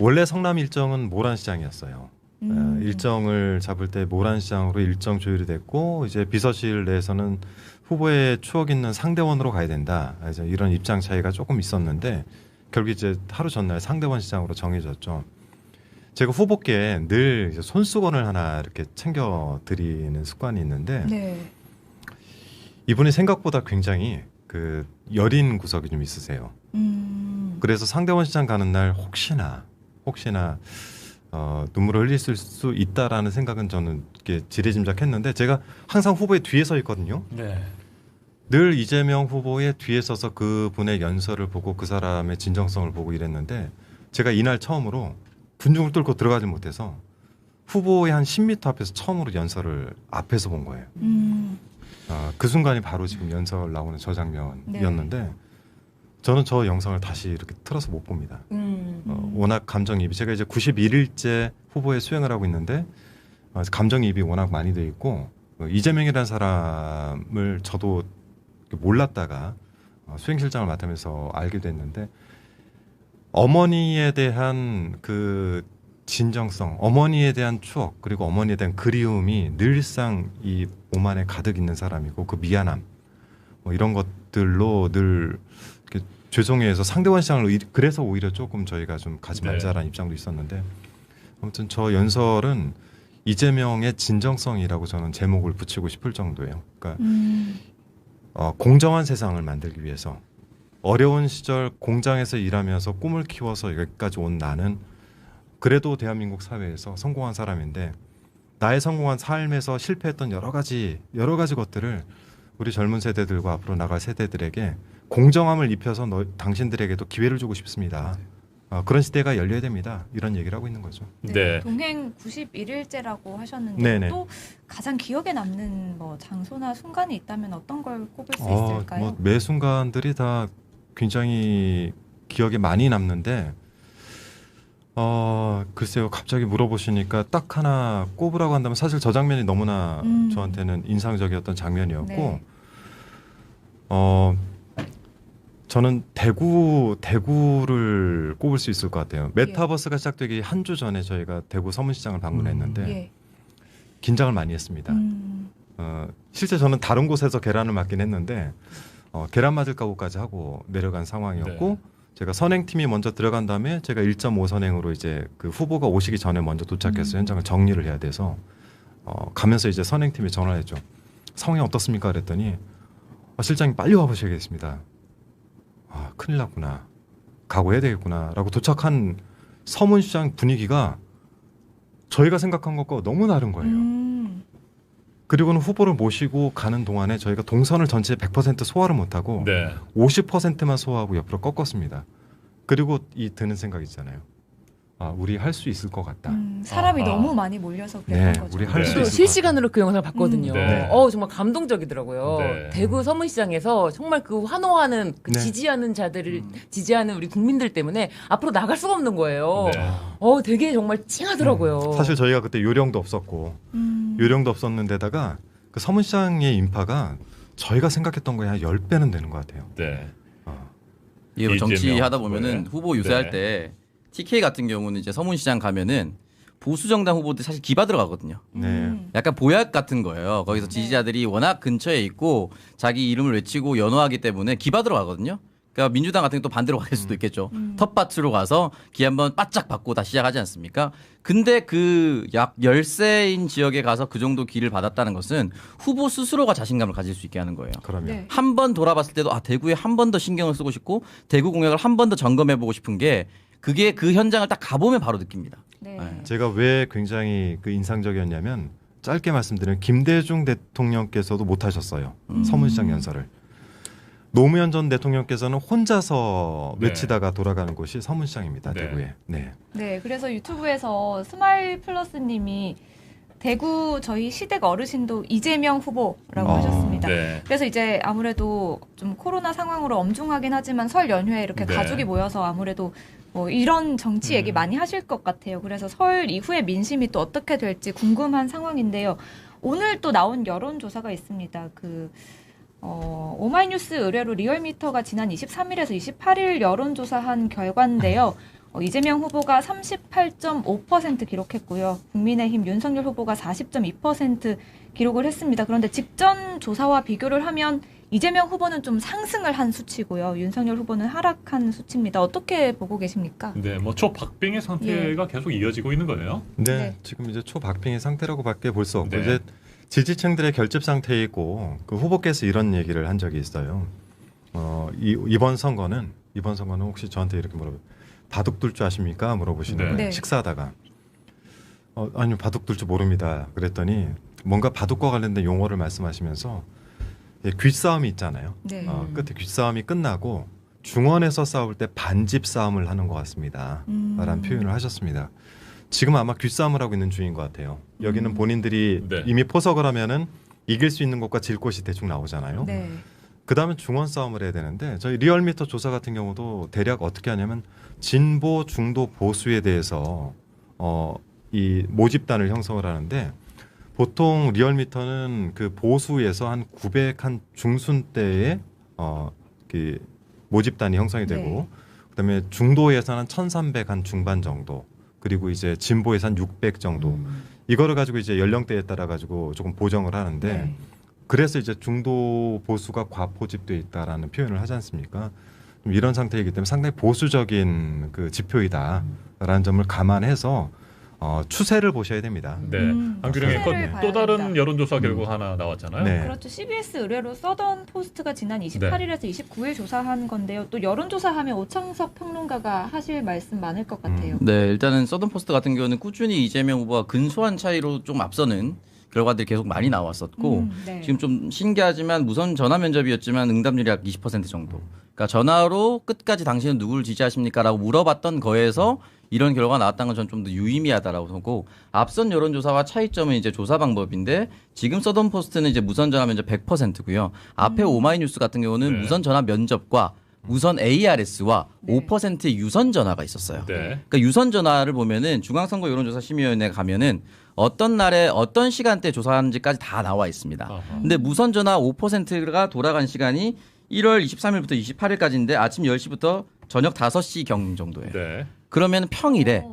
원래 성남 일정은 모란시장이었어요. 일정을 잡을 때 모란시장으로 일정 조율이 됐고 이제 비서실 내에서는 후보의 추억 있는 상대원으로 가야 된다. 그래서 이런 입장 차이가 조금 있었는데 결국 이제 하루 전날 상대원 시장으로 정해졌죠. 제가 후보께 늘 이제 손수건을 하나 이렇게 챙겨 드리는 습관이 있는데
네.
이분이 생각보다 굉장히 그 여린 구석이 좀 있으세요. 그래서 상대원 시장 가는 날 혹시나 눈물을 흘릴 수 있다라는 생각은 저는 이렇게 지레짐작했는데 제가 항상 후보의 뒤에 서 있거든요.
네.
늘 이재명 후보의 뒤에 서서 그분의 연설을 보고 그 사람의 진정성을 보고 이랬는데 제가 이날 처음으로 군중을 뚫고 들어가지 못해서 후보의 한 10m 앞에서 처음으로 연설을 앞에서 본 거예요. 그 순간이 바로 지금 연설 나오는 저 장면이었는데
네.
저는 저 영상을 다시 이렇게 틀어서 못 봅니다. 워낙 감정이입이 제가 이제 91일째 후보에 수행을 하고 있는데 감정이입이 워낙 많이 돼 있고 이재명이라는 사람을 저도 몰랐다가 수행실장을 맡으면서 알게 됐는데 어머니에 대한 그 진정성, 어머니에 대한 추억 그리고 어머니에 대한 그리움이 늘상 이 몸 안에 가득 있는 사람이고 그 미안함 뭐 이런 것들로 늘 이렇게 죄송해해서 상대원 시장을 그래서 오히려 조금 저희가 좀 가지 말자라는 입장도 있었는데 아무튼 저 연설은 이재명의 진정성이라고 저는 제목을 붙이고 싶을 정도예요. 그러니까 공정한 세상을 만들기 위해서 어려운 시절 공장에서 일하면서 꿈을 키워서 여기까지 온 나는 그래도 대한민국 사회에서 성공한 사람인데 나의 성공한 삶에서 실패했던 여러 가지 것들을 우리 젊은 세대들과 앞으로 나갈 세대들에게 공정함을 입혀서 당신들에게도 기회를 주고 싶습니다. 그런 시대가 열려야 됩니다. 이런 얘기를 하고 있는 거죠.
네.
동행 91일째라고 하셨는데
네네.
또 가장 기억에 남는 뭐 장소나 순간이 있다면 어떤 걸 꼽을 수 있을까요?
뭐 매 순간들이 다 굉장히 기억에 많이 남는데 글쎄요. 갑자기 물어보시니까 딱 하나 꼽으라고 한다면 사실 저 장면이 너무나 저한테는 인상적이었던 장면이었고
네.
저는 대구를 꼽을 수 있을 것 같아요. 메타버스가 시작되기 한 주 전에 저희가 대구 서문시장을 방문했는데
예.
긴장을 많이 했습니다. 실제 저는 다른 곳에서 계란을 맞긴 했는데 계란 맞을 각오까지 하고 내려간 상황이었고
네.
제가 선행팀이 먼저 들어간 다음에 제가 1.5 선행으로 이제 그 후보가 오시기 전에 먼저 도착해서 현장을 정리를 해야 돼서 가면서 이제 선행팀이 전화를 했죠. 상황이 어떻습니까? 그랬더니 실장님 빨리 와보셔야겠습니다. 큰일 났구나. 각오해야 되겠구나. 라고 도착한 서문시장 분위기가 저희가 생각한 것과 너무 다른 거예요. 그리고는 후보를 모시고 가는 동안에 저희가 동선을 전체 100% 소화를 못하고
네.
50%만 소화하고 옆으로 꺾었습니다. 그리고 이 드는 생각 있잖아요. 우리 할 수 있을 것 같다.
사람이 너무 많이 몰려서 그랬던 거죠.
우리 할 수
네.
있을
실시간으로 그 영상을 봤거든요.
네.
정말 감동적이더라고요.
네.
대구 서문시장에서 정말 그 환호하는 그
네.
지지하는 자들을 지지하는 우리 국민들 때문에 앞으로 나갈 수가 없는 거예요.
네.
되게 정말 찡하더라고요.
사실 저희가 그때 요령도 없었고 요령도 없었는데다가 그 서문시장의 인파가 저희가 생각했던 거에 한 10배는 되는 것 같아요.
네.
이게
이재명
정치하다 보면은
후보의-
후보 유세할
네.
때 TK 같은 경우는 이제 서문시장 가면은 보수 정당 후보들 사실 기바 들어가거든요.
네.
약간 보약 같은 거예요. 거기서 지지자들이 워낙 근처에 있고 자기 이름을 외치고 연호하기 때문에 기바 들어가거든요. 그러니까 민주당 같은 경우 또 반대로 갈 수도 있겠죠. 텃밭으로 가서 기 한번 바짝 받고 다 시작하지 않습니까? 근데 그 약 10세인 지역에 가서 그 정도 기를 받았다는 것은 후보 스스로가 자신감을 가질 수 있게 하는 거예요.
그러면
네.
한 번 돌아봤을 때도 대구에 한 번 더 신경을 쓰고 싶고 대구 공약을 한 번 더 점검해보고 싶은 게 그게 그 현장을 딱 가보면 바로 느낍니다.
네.
제가 왜 굉장히 그 인상적이었냐면 짧게 말씀드리면 김대중 대통령께서도 못하셨어요. 서문시장 연설을. 노무현 전 대통령께서는 혼자서
네.
외치다가 돌아가는 곳이 서문시장입니다.
네.
대구에. 네.
네, 그래서 유튜브에서 스마일 플러스님이 대구 저희 시댁 어르신도 이재명 후보라고 하셨습니다.
네.
그래서 이제 아무래도 좀 코로나 상황으로 엄중하긴 하지만 설 연휴에 이렇게
네.
가족이 모여서 아무래도 뭐 이런 정치 얘기 많이 하실 것 같아요. 그래서 설 이후에 민심이 또 어떻게 될지 궁금한 상황인데요. 오늘 또 나온 여론조사가 있습니다. 오마이뉴스 의뢰로 리얼미터가 지난 23일에서 28일 여론조사한 결과인데요. 이재명 후보가 38.5% 기록했고요. 국민의힘 윤석열 후보가 40.2% 기록을 했습니다. 그런데 직전 조사와 비교를 하면 이재명 후보는 좀 상승을 한 수치고요. 윤석열 후보는 하락한 수치입니다. 어떻게 보고 계십니까?
네, 뭐 초박빙의 상태가 계속 이어지고 있는 거예요.
네,
네.
지금 이제 초박빙의 상태라고밖에 볼 수 없고
네.
이제 지지층들의 결집 상태에 있고 그 후보께서 이런 얘기를 한 적이 있어요. 이번 선거는 혹시 저한테 이렇게 바둑 둘 줄 아십니까? 물어보시는
네.
거예요.
네.
식사하다가 아니요 바둑 둘 줄 모릅니다. 그랬더니 뭔가 바둑과 관련된 용어를 말씀하시면서 귓싸움이 있잖아요.
네.
끝에 귓싸움이 끝나고 중원에서 싸울 때 반집 싸움을 하는 것 같습니다. 라는 표현을 하셨습니다. 지금 아마 귓싸움을 하고 있는 중인 것 같아요. 여기는 본인들이
네.
이미 포석을 하면은 이길 수 있는 곳과 질 곳이 대충 나오잖아요.
네.
그 다음에 중원 싸움을 해야 되는데 저희 리얼미터 조사 같은 경우도 대략 어떻게 하냐면 진보, 중도, 보수에 대해서 이 모집단을 형성을 하는데 보통 리얼미터는 그 보수에서 한 900 한 중순대에 그 모집단이 형성이 되고
네.
그다음에 중도에서는 1300 한 중반 정도 그리고 이제 진보에서 한 600 정도 이거를 가지고 이제 연령대에 따라 가지고 조금 보정을 하는데
네.
그래서 이제 중도 보수가 과포집돼 있다라는 표현을 하지 않습니까? 좀 이런 상태이기 때문에 상당히 보수적인 그 지표이다라는 점을 감안해서 추세를 보셔야 됩니다.
네, 안규령의
추세를
또
봐야
다른
된다.
여론조사 결과 하나 나왔잖아요.
네.
그렇죠. CBS 의뢰로 서던 포스트가 지난 28일에서 29일 조사한 건데요. 또 여론조사하면 오창석 평론가가 하실 말씀 많을 것 같아요.
네, 일단은 서든포스트 같은 경우는 꾸준히 이재명 후보가 근소한 차이로 좀 앞서는 결과들이 계속 많이 나왔었고
네.
지금 좀 신기하지만 무선 전화 면접이었지만 응답률이 약 20% 정도. 그러니까 전화로 끝까지 당신은 누구를 지지하십니까라고 물어봤던 거에서 이런 결과가 나왔다는 건 저는 좀 더 유의미하다라고 보고 앞선 여론조사와 차이점은 이제 조사 방법인데 지금 서든포스트는 이제 무선 전화 면접 100%고요. 앞에 오마이뉴스 같은 경우는
네.
무선 전화 면접과 무선 ARS와
네.
5%의 유선 전화가 있었어요.
네.
그러니까 유선 전화를 보면은 중앙선거 여론조사 심의위원회 가면은 어떤 날에 어떤 시간대 조사하는지까지 다 나와 있습니다.
아하.
근데 무선 전화 5%가 돌아간 시간이 1월 23일부터 28일까지인데 아침 10시부터 저녁 5시경 정도예요.
네.
그러면 평일에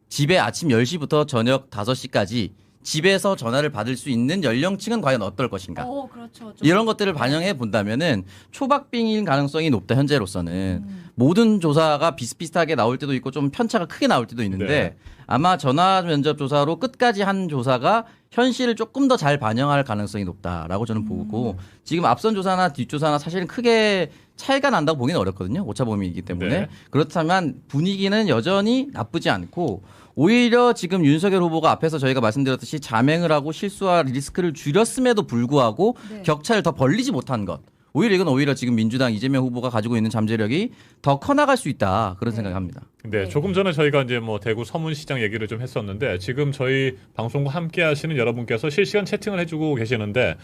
집에 아침 10시부터 저녁 5시까지 집에서 전화를 받을 수 있는 연령층은 과연 어떨 것인가?
그렇죠. 좀
이런 것들을 반영해 본다면은 초박빙인 가능성이 높다 현재로서는 모든 조사가 비슷비슷하게 나올 때도 있고 좀 편차가 크게 나올 때도 있는데
네.
아마 전화 면접 조사로 끝까지 한 조사가 현실을 조금 더 잘 반영할 가능성이 높다라고 저는 보고 지금 앞선 조사나 뒷조사나 사실은 크게 차이가 난다고 보기는 어렵거든요. 오차범위이기 때문에
네.
그렇다면 분위기는 여전히 나쁘지 않고 오히려 지금 윤석열 후보가 앞에서 저희가 말씀드렸듯이 자맹을 하고 실수와 리스크를 줄였음에도 불구하고
네.
격차를 더 벌리지 못한 것. 오히려 지금 민주당 이재명 후보가 가지고 있는 잠재력이 더 커나갈 수 있다 그런
네.
생각합니다.
네, 조금 전에 저희가 이제 뭐 대구 서문시장 얘기를 좀 했었는데 지금 저희 방송과 함께 하시는 여러분께서 실시간 채팅을 해주고 계시는데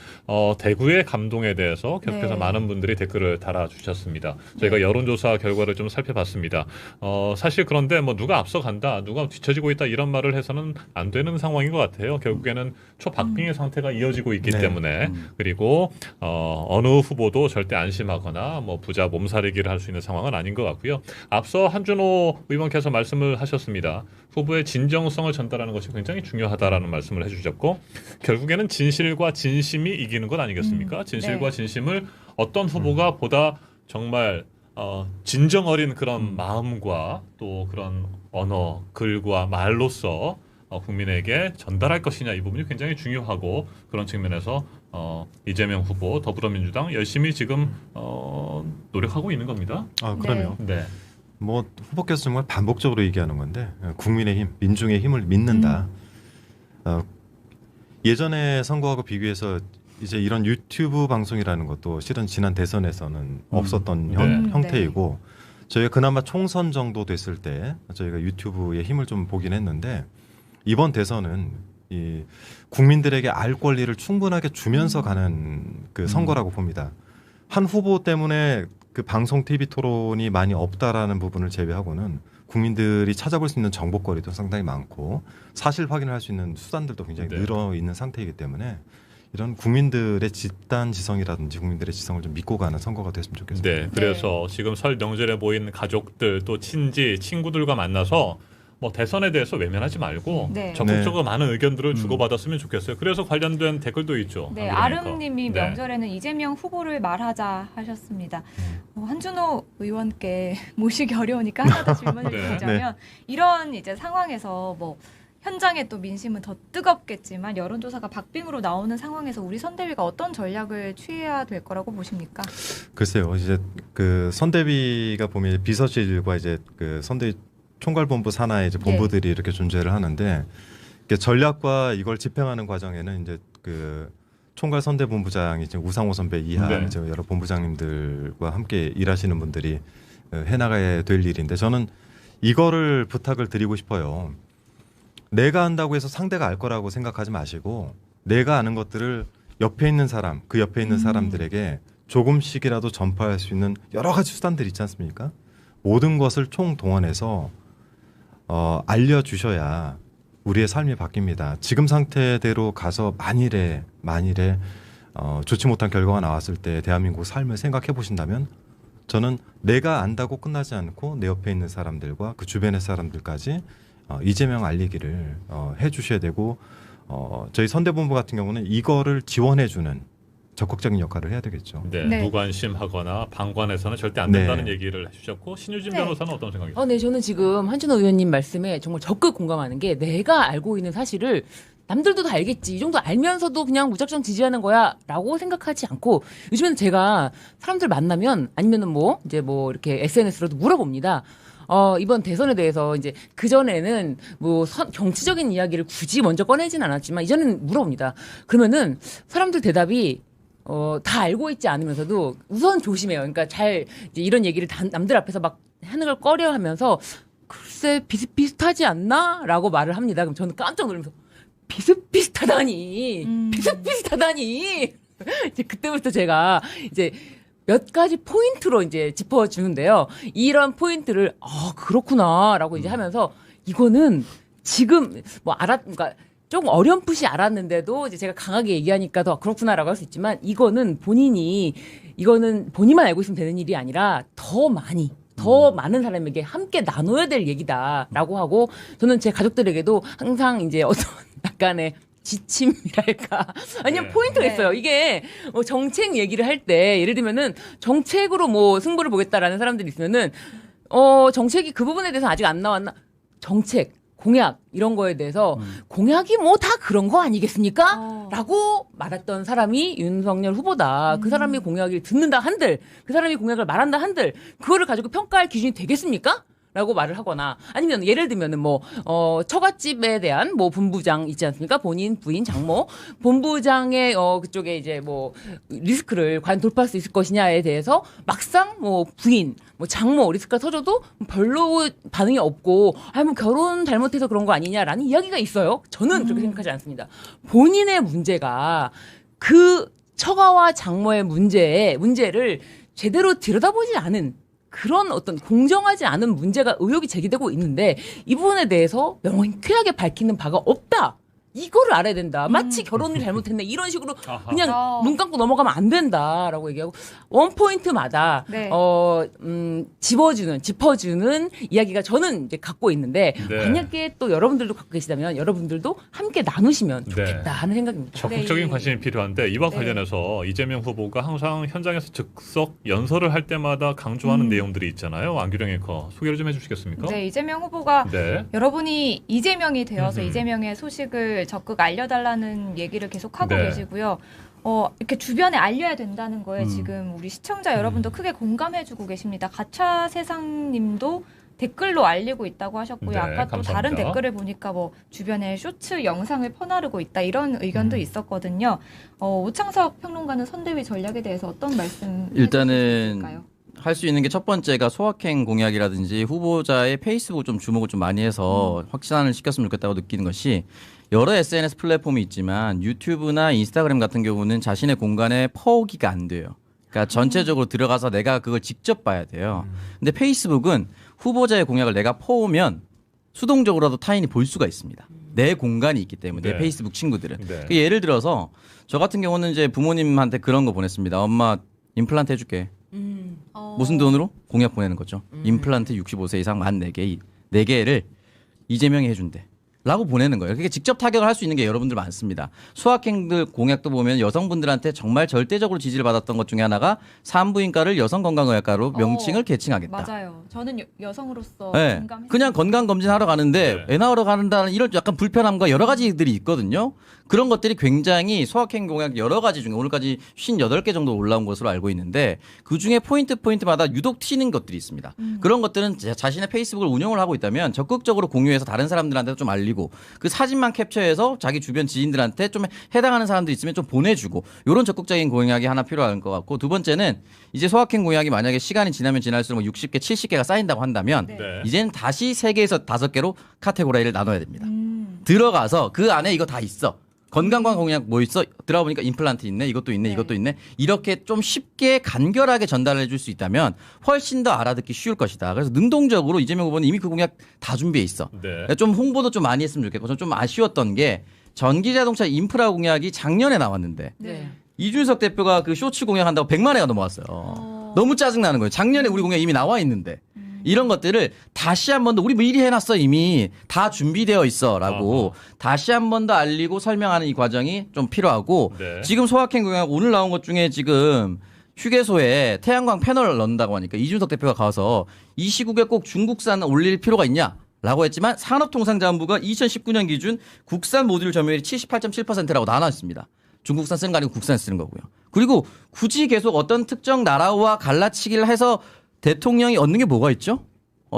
대구의 감동에 대해서 계속해서
네.
많은 분들이 댓글을 달아주셨습니다. 저희가 여론조사 결과를 좀 살펴봤습니다. 사실 그런데 뭐 누가 앞서간다, 누가 뒤처지고 있다 이런 말을 해서는 안 되는 상황인 것 같아요. 결국에는 초박빙의 상태가 이어지고 있기
네.
때문에 그리고 어느 후보도 절대 안심하거나 뭐 부자 몸살이기를 할 수 있는 상황은 아닌 것 같고요. 앞서 한준호 의원께서 말씀을 하셨습니다. 후보의 진정성을 전달하는 것이 굉장히 중요하다라는 말씀을 해주셨고 결국에는 진실과 진심이 이기는 것 아니겠습니까? 진실과
네.
진심을 어떤 후보가 보다 정말 진정 어린 그런 마음과 또 그런 언어, 글과 말로써 국민에게 전달할 것이냐 이 부분이 굉장히 중요하고 그런 측면에서 이재명 후보 더불어민주당 열심히 지금 노력하고 있는 겁니다.
그럼요.
네.
뭐 후보께서 정말 반복적으로 얘기하는 건데 국민의 힘, 민중의 힘을 믿는다. 예전의 선거하고 비교해서 이제 이런 유튜브 방송이라는 것도 실은 지난 대선에서는 없었던
네.
형태이고 저희가 그나마 총선 정도 됐을 때 저희가 유튜브의 힘을 좀 보긴 했는데 이번 대선은 이 국민들에게 알 권리를 충분하게 주면서 가는 그 선거라고 봅니다. 한 후보 때문에 그 방송 TV 토론이 많이 없다라는 부분을 제외하고는 국민들이 찾아볼 수 있는 정보거리도 상당히 많고 사실 확인을 할 수 있는 수단들도 굉장히
네.
늘어 있는 상태이기 때문에 이런 국민들의 집단 지성이라든지 국민들의 지성을 좀 믿고 가는 선거가 됐으면 좋겠습니다.
네, 그래서 지금 설 명절에 모인 가족들 또 친지 친구들과 만나서 뭐 대선에 대해서 외면하지 말고
네.
적극적으로 많은 의견들을 주고받았으면 좋겠어요. 그래서 관련된 댓글도 있죠.
네,
안그러니까.
아름님이
네.
명절에는 이재명 후보를 말하자 하셨습니다. 한준호 의원께 모시기 어려우니까 하나 더 질문을
네.
드리자면 이런 이제 상황에서 뭐 현장에 또 민심은 더 뜨겁겠지만 여론조사가 박빙으로 나오는 상황에서 우리 선대위가 어떤 전략을 취해야 될 거라고 보십니까?
글쎄요, 이제 그 선대위가 보면 비서실과 이제 그 선대위 총괄본부 산하의 이제 본부들이 이렇게 존재를 하는데 이게 전략과 이걸 집행하는 과정에는 이제 그 총괄 선대본부장이 이제 우상호 선배 이하 이제 여러 본부장님들과 함께 일하시는 분들이 해나가야 될 일인데 저는 이거를 부탁을 드리고 싶어요. 내가 안다고 해서 상대가 알 거라고 생각하지 마시고 내가 아는 것들을 옆에 있는 사람, 그 옆에 있는 사람들에게 조금씩이라도 전파할 수 있는 여러 가지 수단들이 있지 않습니까? 모든 것을 총동원해서 알려주셔야 우리의 삶이 바뀝니다. 지금 상태대로 가서 만일에 좋지 못한 결과가 나왔을 때 대한민국 삶을 생각해 보신다면 저는 내가 안다고 끝나지 않고 내 옆에 있는 사람들과 그 주변의 사람들까지 이재명 알리기를 해주셔야 되고 저희 선대본부 같은 경우는 이거를 지원해주는 적극적인 역할을 해야 되겠죠.
네,
네.
무관심하거나 방관해서는 절대 안 된다는 얘기를 해주셨고 신유진 변호사는 어떤 생각이세요?
네, 저는 지금 한준호 의원님 말씀에 정말 적극 공감하는 게 내가 알고 있는 사실을 남들도 다 알겠지. 이 정도 알면서도 그냥 무작정 지지하는 거야. 라고 생각하지 않고 요즘에는 제가 사람들 만나면 아니면은 뭐 이제 뭐 이렇게 SNS로도 물어봅니다. 이번 대선에 대해서 이제 그전에는 뭐 정치적인 이야기를 굳이 먼저 꺼내진 않았지만 이전에는 물어봅니다. 그러면은 사람들 대답이 다 알고 있지 않으면서도 우선 조심해요. 그러니까 잘 이제 이런 얘기를 남들 앞에서 막 하는 걸 꺼려 하면서 글쎄 비슷비슷하지 않나? 라고 말을 합니다. 그럼 저는 깜짝 놀라면서 비슷비슷하다니 이제 그때부터 제가 이제 몇 가지 포인트로 이제 짚어주는데요. 이런 포인트를 그렇구나라고 이제 하면서 이거는 지금 뭐 그러니까 조금 어렴풋이 알았는데도 이제 제가 강하게 얘기하니까 더 그렇구나라고 할 수 있지만 이거는 본인만 알고 있으면 되는 일이 아니라 더 많은 사람에게 함께 나눠야 될 얘기다라고 하고 저는 제 가족들에게도 항상 이제 어떤 약간의 지침이랄까 아니면 포인트가 있어요. 이게 정책 얘기를 할 때 예를 들면은 정책으로 뭐 승부를 보겠다라는 사람들이 있으면은 정책이 그 부분에 대해서 아직 안 나왔나 정책 공약 이런 거에 대해서 공약이 뭐 다 그런 거 아니겠습니까? 라고 말했던 사람이 윤석열 후보다. 그 사람이 공약을 듣는다 한들 그 사람이 공약을 말한다 한들 그거를 가지고 평가할 기준이 되겠습니까? 라고 말을 하거나 아니면 예를 들면은 뭐 처갓집에 대한 뭐 본부장 있지 않습니까? 본인, 부인, 장모 본부장의 그쪽에 이제 뭐 리스크를 과연 돌파할 수 있을 것이냐에 대해서 막상 뭐 부인, 뭐 장모 리스크가 터져도 별로 반응이 없고 뭐 결혼 잘못해서 그런 거 아니냐라는 이야기가 있어요. 저는 그렇게 생각하지 않습니다. 본인의 문제가 그 처가와 장모의 문제를 제대로 들여다보지 않은 그런 어떤 공정하지 않은 문제가 의혹이 제기되고 있는데 이 부분에 대해서 명쾌하게 밝히는 바가 없다. 이거를 알아야 된다. 마치 결혼을 잘못했네. 이런 식으로 그냥 눈 감고 넘어가면 안 된다라고 얘기하고 원포인트마다 짚어주는 이야기가 저는 이제 갖고 있는데 만약에 또 여러분들도 갖고 계시다면 여러분들도 함께 나누시면 좋겠다 하는 생각입니다.
적극적인 관심이 필요한데 이와 관련해서 이재명 후보가 항상 현장에서 즉석 연설을 할 때마다 강조하는 내용들이 있잖아요. 안규령 앵커 소개를 좀 해주시겠습니까?
네, 이재명 후보가 여러분이 이재명이 되어서 이재명의 소식을 적극 알려달라는 얘기를 계속하고 계시고요. 이렇게 주변에 알려야 된다는 거에 지금 우리 시청자 여러분도 크게 공감해주고 계십니다. 가차 세상님도 댓글로 알리고 있다고 하셨고요. 아까 또
감사합니다.
다른 댓글을 보니까 뭐 주변에 쇼츠 영상을 퍼나르고 있다 이런 의견도 있었거든요. 오창석 평론가는 선대위 전략에 대해서 어떤 말씀
일단은 할 수 있는 게 첫 번째가 소확행 공약이라든지 후보자의 페이스북 좀 주목을 좀 많이 해서 확산을 시켰으면 좋겠다고 느끼는 것이 여러 SNS 플랫폼이 있지만 유튜브나 인스타그램 같은 경우는 자신의 공간에 퍼오기가 안 돼요. 그러니까 전체적으로 들어가서 내가 그걸 직접 봐야 돼요. 근데 페이스북은 후보자의 공약을 내가 퍼오면 수동적으로라도 타인이 볼 수가 있습니다. 내 공간이 있기 때문에
네.
페이스북 친구들은.
네.
그 예를 들어서 저 같은 경우는 이제 부모님한테 그런 거 보냈습니다. 엄마 임플란트 해줄게. 무슨 돈으로? 공약 보내는 거죠. 임플란트 65세 이상 만 4개를 이재명이 해준대. 라고 보내는 거예요. 그러니까 직접 타격을 할 수 있는 게 여러분들 많습니다. 소확행들 공약도 보면 여성분들한테 정말 절대적으로 지지를 받았던 것 중에 하나가 산부인과를 여성건강의학과로 명칭을 개칭하겠다.
맞아요. 저는 여성으로서
네.
공감했어요.
그냥 건강검진하러 가는데
네.
애 낳으러 가는다는 이런 약간 불편함과 여러 가지들이 있거든요. 그런 것들이 굉장히 소확행 공약 여러 가지 중에 오늘까지 58개 정도 올라온 것으로 알고 있는데 그중에 포인트마다 유독 튀는 것들이 있습니다. 그런 것들은 자신의 페이스북을 운영을 하고 있다면 적극적으로 공유해서 다른 사람들한테도 좀 알리고 그 사진만 캡처해서 자기 주변 지인들한테 좀 해당하는 사람들 있으면 좀 보내주고 이런 적극적인 공약이 하나 필요한 것 같고 두 번째는 이제 소확행 공약이 만약에 시간이 지나면 지날수록 60개, 70개가 쌓인다고 한다면
네.
이제는 다시 3개에서 5개로 카테고리를 나눠야 됩니다. 들어가서 그 안에 이거 다 있어. 건강관 공약 뭐 있어? 들어가 보니까 임플란트 있네, 이것도 있네,
네.
이것도 있네. 이렇게 좀 쉽게 간결하게 전달해 줄 수 있다면 훨씬 더 알아듣기 쉬울 것이다. 그래서 능동적으로 이재명 후보는 이미 그 공약 다 준비해 있어.
네.
좀 홍보도 좀 많이 했으면 좋겠고, 저는 좀 아쉬웠던 게 전기자동차 인프라 공약이 작년에 나왔는데
네.
이준석 대표가 그 쇼츠 공약한다고 100만 회가 넘어갔어요. 너무 짜증나는 거예요. 작년에 우리 공약 이미 나와 있는데. 이런 것들을 다시 한 번 더 우리 미리 해놨어 이미 다 준비되어 있어라고 다시 한 번 더 알리고 설명하는 이 과정이 좀 필요하고
네.
지금 소확행 공약 오늘 나온 것 중에 지금 휴게소에 태양광 패널을 넣는다고 하니까 이준석 대표가 가서 이 시국에 꼭 중국산 올릴 필요가 있냐? 라고 했지만 산업통상자원부가 2019년 기준 국산 모듈 점유율이 78.7%라고 나눠있습니다. 중국산 쓰는 거 아니고 국산 쓰는 거고요. 그리고 굳이 계속 어떤 특정 나라와 갈라치기를 해서 대통령이 얻는 게 뭐가 있죠?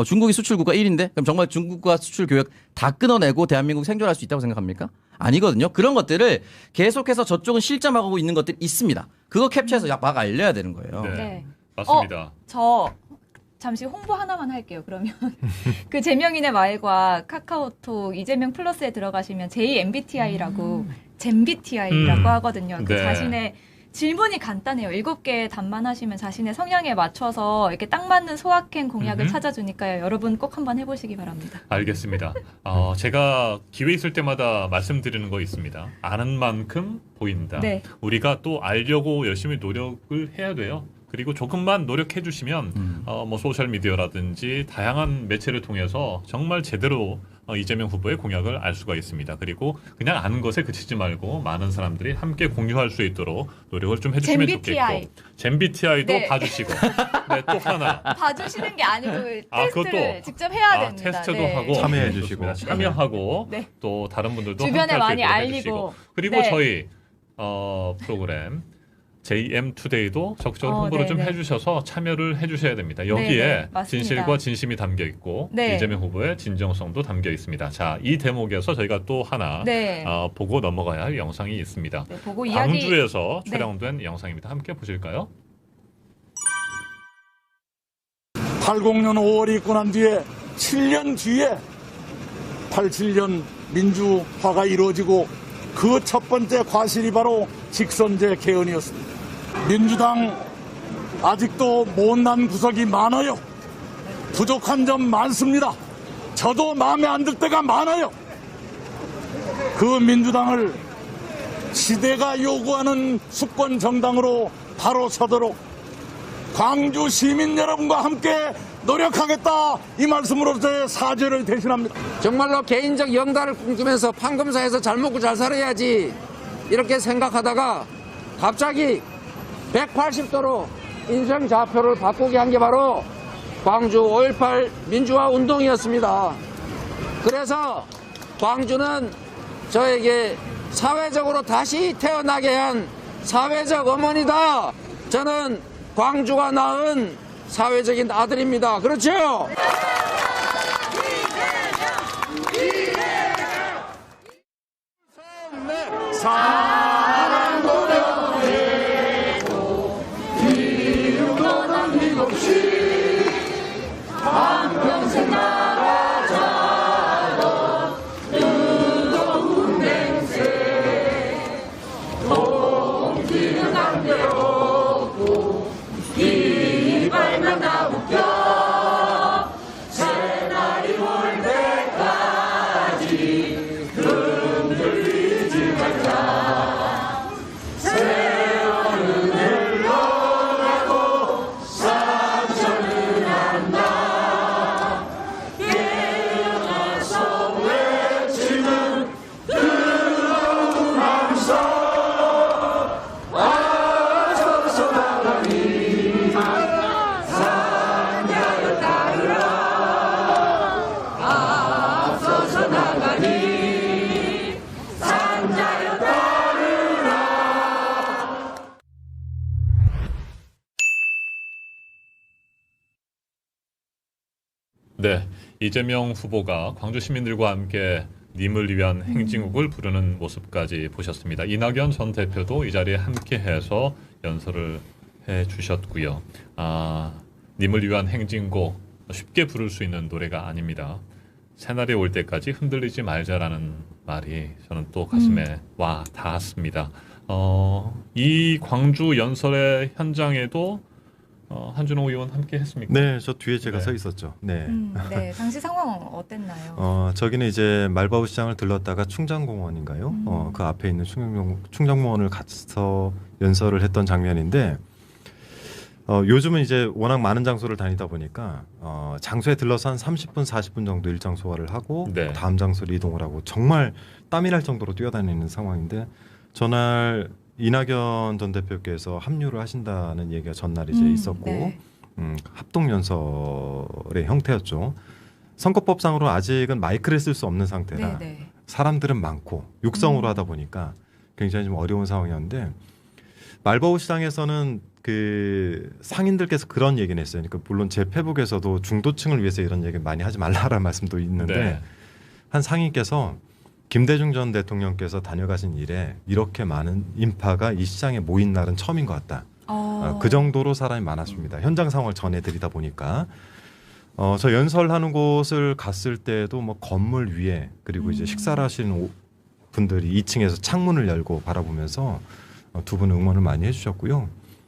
중국이 수출국가 1인데 그럼 정말 중국과 수출 교역 다 끊어내고 대한민국 생존할 수 있다고 생각합니까? 아니거든요. 그런 것들을 계속해서 저쪽은 실점하고 있는 것들이 있습니다. 그거 캡처해서 막 알려야 되는 거예요.
네.
네.
맞습니다.
저 잠시 홍보 하나만 할게요. 그러면 그 제명인의 마일과 카카오톡 이재명 플러스에 들어가시면 JMBTI라고 젠BTI라고 하거든요. 그
네.
자신의 질문이 간단해요. 7개 답만 하시면 자신의 성향에 맞춰서 이렇게 딱 맞는 소확행 공약을 찾아주니까요. 여러분 꼭 한번 해보시기 바랍니다.
알겠습니다. 제가 기회 있을 때마다 말씀드리는 거 있습니다. 아는 만큼 보인다.
네.
우리가 또 알려고 열심히 노력을 해야 돼요. 그리고 조금만 노력해 주시면 뭐 소셜 미디어라든지 다양한 매체를 통해서 정말 제대로 이재명 후보의 공약을 알 수가 있습니다. 그리고 그냥 아는 것에 그치지 말고 많은 사람들이 함께 공유할 수 있도록 노력을 좀 해주시면
젠BTI.
좋겠고 젠BTI도
네.
봐주시고 네, 또 하나
봐주시는 게 아니고 테스트를
그것도
직접 해야 됩니다.
테스트도
네.
하고
참여해
좋습니다.
주시고.
참여하고
네.
또 다른 분들도
주변에
함께 할수
많이
있도록
알리고.
해주시고. 그리고
네.
저희 프로그램 JM투데이도 적극적으로 홍보를 좀
네네.
해주셔서 참여를 해주셔야 됩니다. 여기에
네네, 맞습니다.
진실과 진심이 담겨 있고
네.
이재명 후보의 진정성도 담겨 있습니다. 자, 이 대목에서 저희가 또 하나
네.
보고 넘어가야 할 영상이 있습니다.
네, 보고 이야기
광주에서
네.
촬영된 영상입니다. 함께 보실까요?
80년 5월이 있고 난 뒤에 7년 뒤에 87년 민주화가 이루어지고 그 첫 번째 과실이 바로 직선제 개헌이었습니다. 민주당 아직도 못난 구석이 많아요. 부족한 점 많습니다. 저도 마음에 안 들 때가 많아요. 그 민주당을 시대가 요구하는 수권 정당으로 바로 서도록 광주 시민 여러분과 함께 노력하겠다 이 말씀으로 제 사죄를 대신합니다.
정말로 개인적 영달을 꿈꾸면서 판검사에서 잘 먹고 잘 살아야지 이렇게 생각하다가 갑자기 180도로 인생 좌표를 바꾸게 한 게 바로 광주 5.18 민주화 운동이었습니다. 그래서 광주는 저에게 사회적으로 다시 태어나게 한 사회적 어머니다. 저는 광주가 낳은 사회적인 아들입니다. 그렇죠? 사랑도 명예고 이유도 남김없이 한평생 나가자던 뜨거운 냄새 동기는 남겨놓고 이발만 다 웃겨 새날이 올 때까지
네, 이재명 후보가 광주 시민들과 함께 님을 위한 행진곡을 부르는 모습까지 보셨습니다. 이낙연 전 대표도 이 자리에 함께해서 연설을 해주셨고요. 님을 위한 행진곡 쉽게 부를 수 있는 노래가 아닙니다. 새날이 올 때까지 흔들리지 말자라는 말이 저는 또 가슴에 와 닿았습니다. 이 광주 연설의 현장에도 한준호 의원 함께 했습니까?
네, 저 뒤에 제가
네.
서 있었죠. 네.
네, 당시 상황 어땠나요?
저기는 이제 말바우 시장을 들렀다가 충장공원인가요? 그 앞에 있는 충장공원을 가서 연설을 했던 장면인데 요즘은 이제 워낙 많은 장소를 다니다 보니까 장소에 들러서 한 30분, 40분 정도 일정 소화를 하고
네.
다음 장소로 이동을 하고 정말 땀이 날 정도로 뛰어다니는 상황인데 전날 이낙연 전 대표께서 합류를 하신다는 얘기가 전날 이제 있었고
네.
합동 연설의 형태였죠. 선거법상으로 아직은 마이크를 쓸 수 없는 상태라
네.
사람들은 많고 육성으로 하다 보니까 굉장히 좀 어려운 상황이었는데 말버우 시장에서는 그 상인들께서 그런 얘기는 했어요. 그러니까 물론 제 페북에서도 중도층을 위해서 이런 얘기 많이 하지 말라라는 말씀도 있는데
네.
한 상인께서 김대중 전 대통령께서 다녀가신 이래 이렇게 많은 인파가 이 시장에 모인 날은 처음인 것 같다. 그 정도로 사람이 많았습니다. 현장 상황을 전해드리다 보니까 저 연설하는 곳을 갔을 때도 뭐 건물 위에 그리고 이제 식사를 하시는 분들이 2층에서 창문을 열고 바라보면서 두 분 응원을 많이 해주셨고요.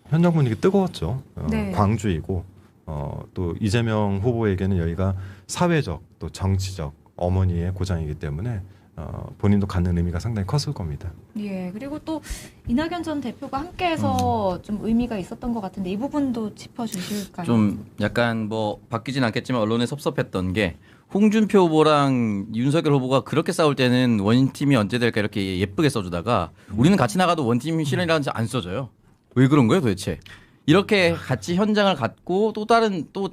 현장 분위기 뜨거웠죠.
네.
광주이고 또 이재명 후보에게는 여기가 사회적 또 정치적 어머니의 고장이기 때문에 본인도 갖는 의미가 상당히 컸을 겁니다.
예, 그리고 또 이낙연 전 대표가 함께해서 좀 의미가 있었던 것 같은데 이 부분도 짚어주실까요?
좀 약간 뭐 바뀌진 않겠지만 언론에 섭섭했던 게 홍준표 후보랑 윤석열 후보가 그렇게 싸울 때는 원팀이 언제 될까 이렇게 예쁘게 써주다가 우리는 같이 나가도 원팀 실현이라는 안 써져요. 왜 그런 거예요 도대체? 이렇게 같이 현장을 갖고 또 다른 또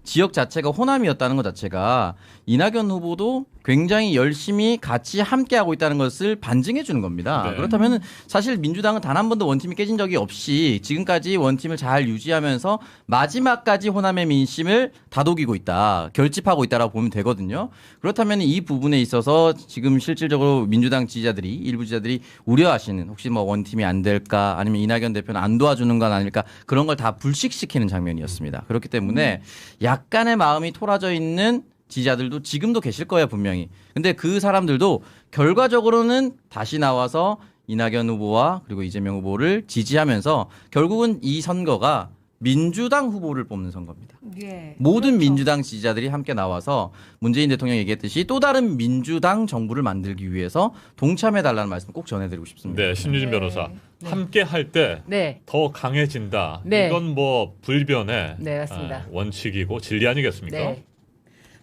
지역 자체가 호남이었다는 것 자체가 이낙연 후보도 굉장히 열심히 같이 함께하고 있다는 것을 반증해 주는 겁니다.
네.
그렇다면 사실 민주당은 단 한 번도 원팀이 깨진 적이 없이 지금까지 원팀을 잘 유지하면서 마지막까지 호남의 민심을 다독이고 있다. 결집하고 있다라고 보면 되거든요. 그렇다면 이 부분에 있어서 지금 실질적으로 민주당 지지자들이 일부 지지자들이 우려하시는 혹시 뭐 원팀이 안 될까 아니면 이낙연 대표는 안 도와주는 건 아닐까 그런 걸 다 불식시키는 장면이었습니다. 그렇기 때문에 약간의 마음이 토라져 있는 지지자들도 지금도 계실 거예요 분명히. 근데 그 사람들도 결과적으로는 다시 나와서 이낙연 후보와 그리고 이재명 후보를 지지하면서 결국은 이 선거가 민주당 후보를 뽑는 선거입니다.
예,
모든
그렇죠.
민주당 지지자들이 함께 나와서 문재인 대통령이 얘기했듯이 또 다른 민주당 정부를 만들기 위해서 동참해달라는 말씀 꼭 전해드리고 싶습니다.
네, 신유진 변호사. 함께 할 때 더
네.
강해진다.
네.
이건 뭐 불변의
네, 맞습니다.
원칙이고 진리 아니겠습니까?
네.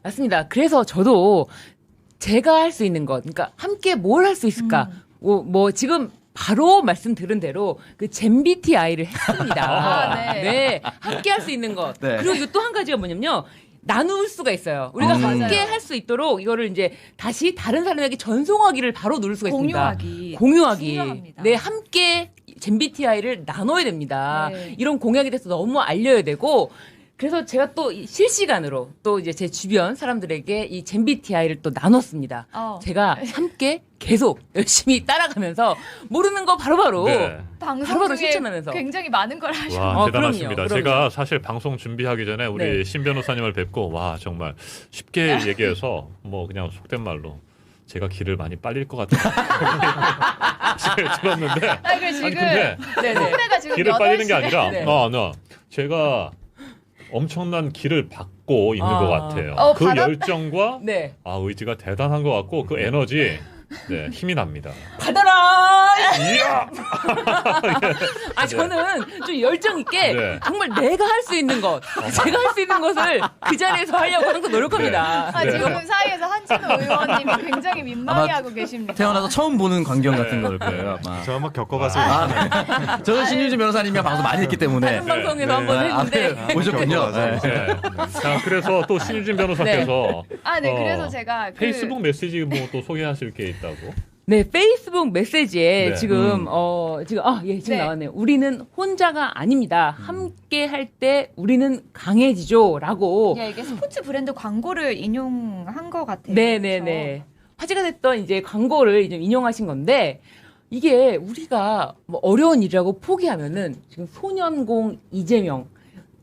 맞습니다. 그래서 저도 제가 할 수 있는 것, 그러니까 함께 뭘 할 수 있을까? 뭐 지금 바로 말씀 들은 대로 그 MBTI를 했습니다. 네. 함께 할 수 있는 것.
네.
그리고 이거 또 한 가지가 뭐냐면요. 나눌 수가 있어요. 우리가 함께 할 수 있도록 이거를 이제 다시 다른 사람에게 전송하기를 바로 누를 수가 있습니다. 공유하기.
중요합니다.
네, 함께 MBTI를 나눠야 됩니다.
네.
이런 공약에 대해서 너무 알려야 되고 그래서 제가 또 실시간으로 또 이제 제 주변 사람들에게 이 MBTI를 또 나눴습니다. 제가 함께 계속 열심히 따라가면서 모르는 거 바로바로
네.
방송
바로바로
중에
실천하면서.
굉장히 많은 걸 하셨.
와, 대단하십니다.
그럼요.
제가 사실 방송 준비하기 전에 우리
네.
신 변호사님을 뵙고 와 정말 쉽게 얘기해서 뭐 그냥 속된 말로 제가 길을 많이 빨릴 것 같은 생각이 들었는데
아니, 지금
근데
선배가 지금
길을 빨리는 게
8시에
아니라
네.
제가 엄청난 길을 받고 있는 것 같아요. 그 열정과
네.
의지가 대단한 것 같고 그 에너지 네, 힘이 납니다.
받아라!
이야!
저는 좀 열정 있게
네.
정말 내가 할 수 있는 것, 제가 할 수 있는 것을 그 자리에서 하려고 항상 노력합니다.
네.
지금 사이에서 한준호 의원님이 굉장히 민망해하고 계십니다.
태어나서 처음 보는 광경 같은
네.
걸 거예요. 아마.
저 한번 겪어봐서
저는 신유진 변호사님이랑 방송 많이 했기 때문에
다른 방송에서 한번 했는데
오셨군요.
겪어봐서.
네.
자, 그래서 또 신유진 변호사께서
그래서 제가
페이스북 메시지 뭐 또 소개하실 게 있다고.
네, 페이스북 메시지에
네.
지금 지금
네.
나왔네요. 우리는 혼자가 아닙니다. 함께 할 때 우리는 강해지죠라고.
야, 이게 스포츠 브랜드 광고를 인용한 것 같아요.
네네네. 화제가 됐던 이제 광고를 이제 인용하신 건데 이게 우리가 뭐 어려운 일이라고 포기하면은 지금 소년공 이재명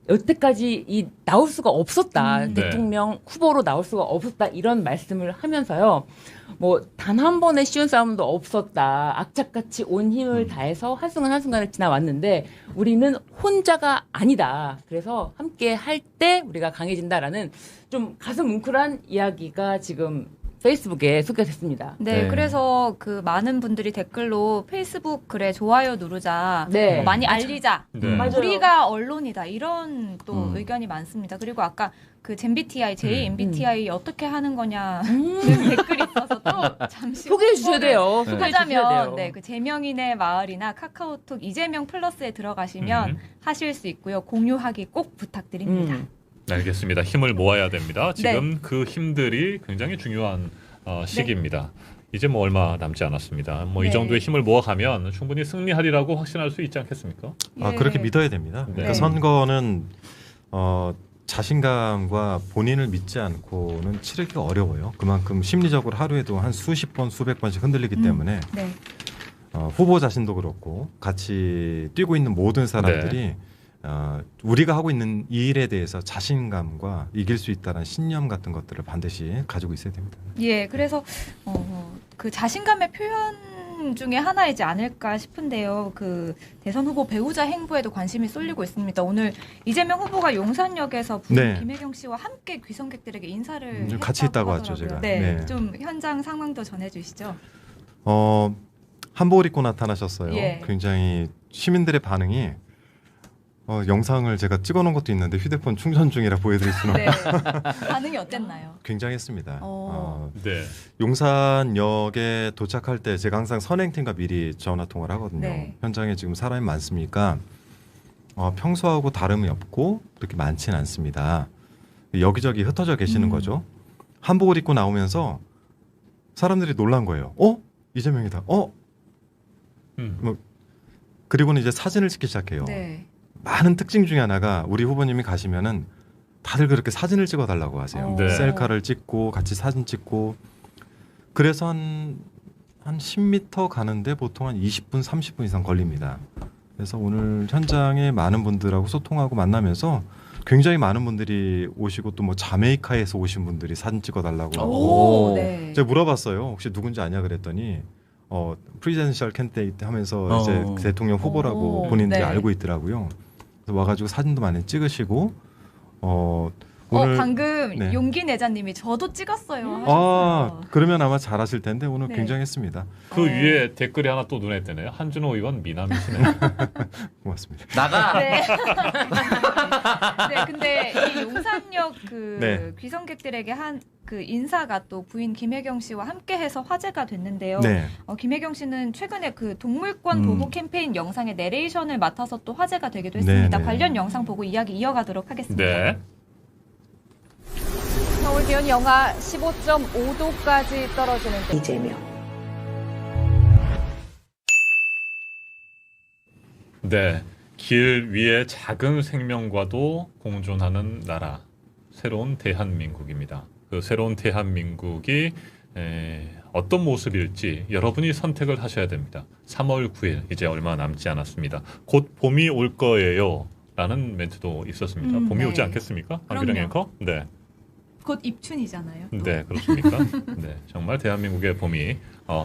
여태까지 나올 수가 없었다.
네.
대통령 후보로 나올 수가 없었다. 이런 말씀을 하면서요. 뭐 단 한 번의 쉬운 싸움도 없었다. 악착같이 온 힘을 다해서 한순간을 지나왔는데 우리는 혼자가 아니다. 그래서 함께 할 때 우리가 강해진다라는 좀 가슴 뭉클한 이야기가 지금 페이스북에 소개됐습니다.
네,
네.
그래서 그 많은 분들이 댓글로 페이스북 글에 좋아요 누르자,
네.
뭐 많이 알리자,
네.
맞아요.
우리가 언론이다 이런 또 의견이 많습니다. 그리고 아까 그 젠BTI, 제2MBTI 어떻게 하는 거냐 댓글이 있어서 또 잠시
소개해 주셔야 돼요. 소개해 주셔야
하자면
돼요.
네, 그 재명인의 마을이나 카카오톡 이재명 플러스에 들어가시면 하실 수 있고요. 공유하기 꼭 부탁드립니다.
네, 알겠습니다. 힘을 모아야 됩니다. 지금 그 힘들이 굉장히 중요한 시기입니다. 이제 뭐 얼마 남지 않았습니다. 뭐 이
네.
정도의 힘을 모아가면 충분히 승리하리라고 확신할 수 있지 않겠습니까?
예.
그렇게 믿어야 됩니다.
네.
그러니까 선거는 자신감과 본인을 믿지 않고는 치르기가 어려워요. 그만큼 심리적으로 하루에도 한 수십 번, 수백 번씩 흔들리기 때문에
네.
후보 자신도 그렇고 같이 뛰고 있는 모든 사람들이 우리가 하고 있는 이 일에 대해서 자신감과 이길 수 있다는 신념 같은 것들을 반드시 가지고 있어야 됩니다.
예, 그래서 그 자신감의 표현 중에 하나이지 않을까 싶은데요. 그 대선 후보 배우자 행보에도 관심이 쏠리고 있습니다. 오늘 이재명 후보가 용산역에서 부인
네.
김혜경 씨와 함께 귀성객들에게 인사를
같이 있다고
했다고
하죠, 제가.
네,
네.
좀 현장 상황도 전해주시죠.
한복을 입고 나타나셨어요.
예.
굉장히 시민들의 반응이 영상을 제가 찍어놓은 것도 있는데 휴대폰 충전 중이라 보여드릴 수는
네, 반응이 어땠나요?
굉장했습니다.
네.
용산역에 도착할 때 제가 항상 선행팀과 미리 전화 통화를 하거든요.
네.
현장에 지금 사람이 많습니까? 평소하고 다름이 없고 그렇게 많지는 않습니다. 여기저기 흩어져 계시는 거죠. 한복을 입고 나오면서 사람들이 놀란 거예요. 이재명이다. 그리고는 이제 사진을 찍기 시작해요.
네.
많은 특징 중에 하나가 우리 후보님이 가시면은 다들 그렇게 사진을 찍어달라고 하세요.
네.
셀카를 찍고 같이 사진 찍고 그래서 한 10m 가는데 보통 한 20분, 30분 이상 걸립니다. 그래서 오늘 현장에 많은 분들하고 소통하고 만나면서 굉장히 많은 분들이 오시고 또 뭐 자메이카에서 오신 분들이 사진 찍어달라고 하고
네.
제가 물어봤어요. 혹시 누군지 아냐 그랬더니 프리젠셜 캔디데이트 하면서 이제 대통령 후보라고 본인들이
네.
알고 있더라고요. 그래서 와가지고 사진도 많이 찍으시고 오늘
방금
네.
용기 내자님이 저도 찍었어요 하셨어요.
그러면 아마 잘하실 텐데 오늘
네.
굉장했습니다.
그 위에 댓글이 하나 또 눈에 띄네요. 한준호 의원 미남이시네.
고맙습니다.
나가.
네. 네, 근데 이 용산역 그
네.
귀성객들에게 한 그 인사가 또 부인 김혜경 씨와 함께해서 화제가 됐는데요.
네.
김혜경 씨는 최근에 그 동물권 보호 캠페인 영상의 내레이션을 맡아서 또 화제가 되기도 했습니다.
네.
관련 영상 보고 이야기 이어가도록 하겠습니다.
네.
서울 기온 영하 15.5도까지 떨어지는 이재명.
네. 길 위에 작은 생명과도 공존하는 나라. 새로운 대한민국입니다. 그 새로운 대한민국이 어떤 모습일지 여러분이 선택을 하셔야 됩니다. 3월 9일 이제 얼마 남지 않았습니다. 곧 봄이 올 거예요. 라는 멘트도 있었습니다. 봄이
네.
오지 않겠습니까? 안규령
그럼요.
앵커? 네.
곧 입춘이잖아요. 또.
네, 그렇습니까? 네, 정말 대한민국의 봄이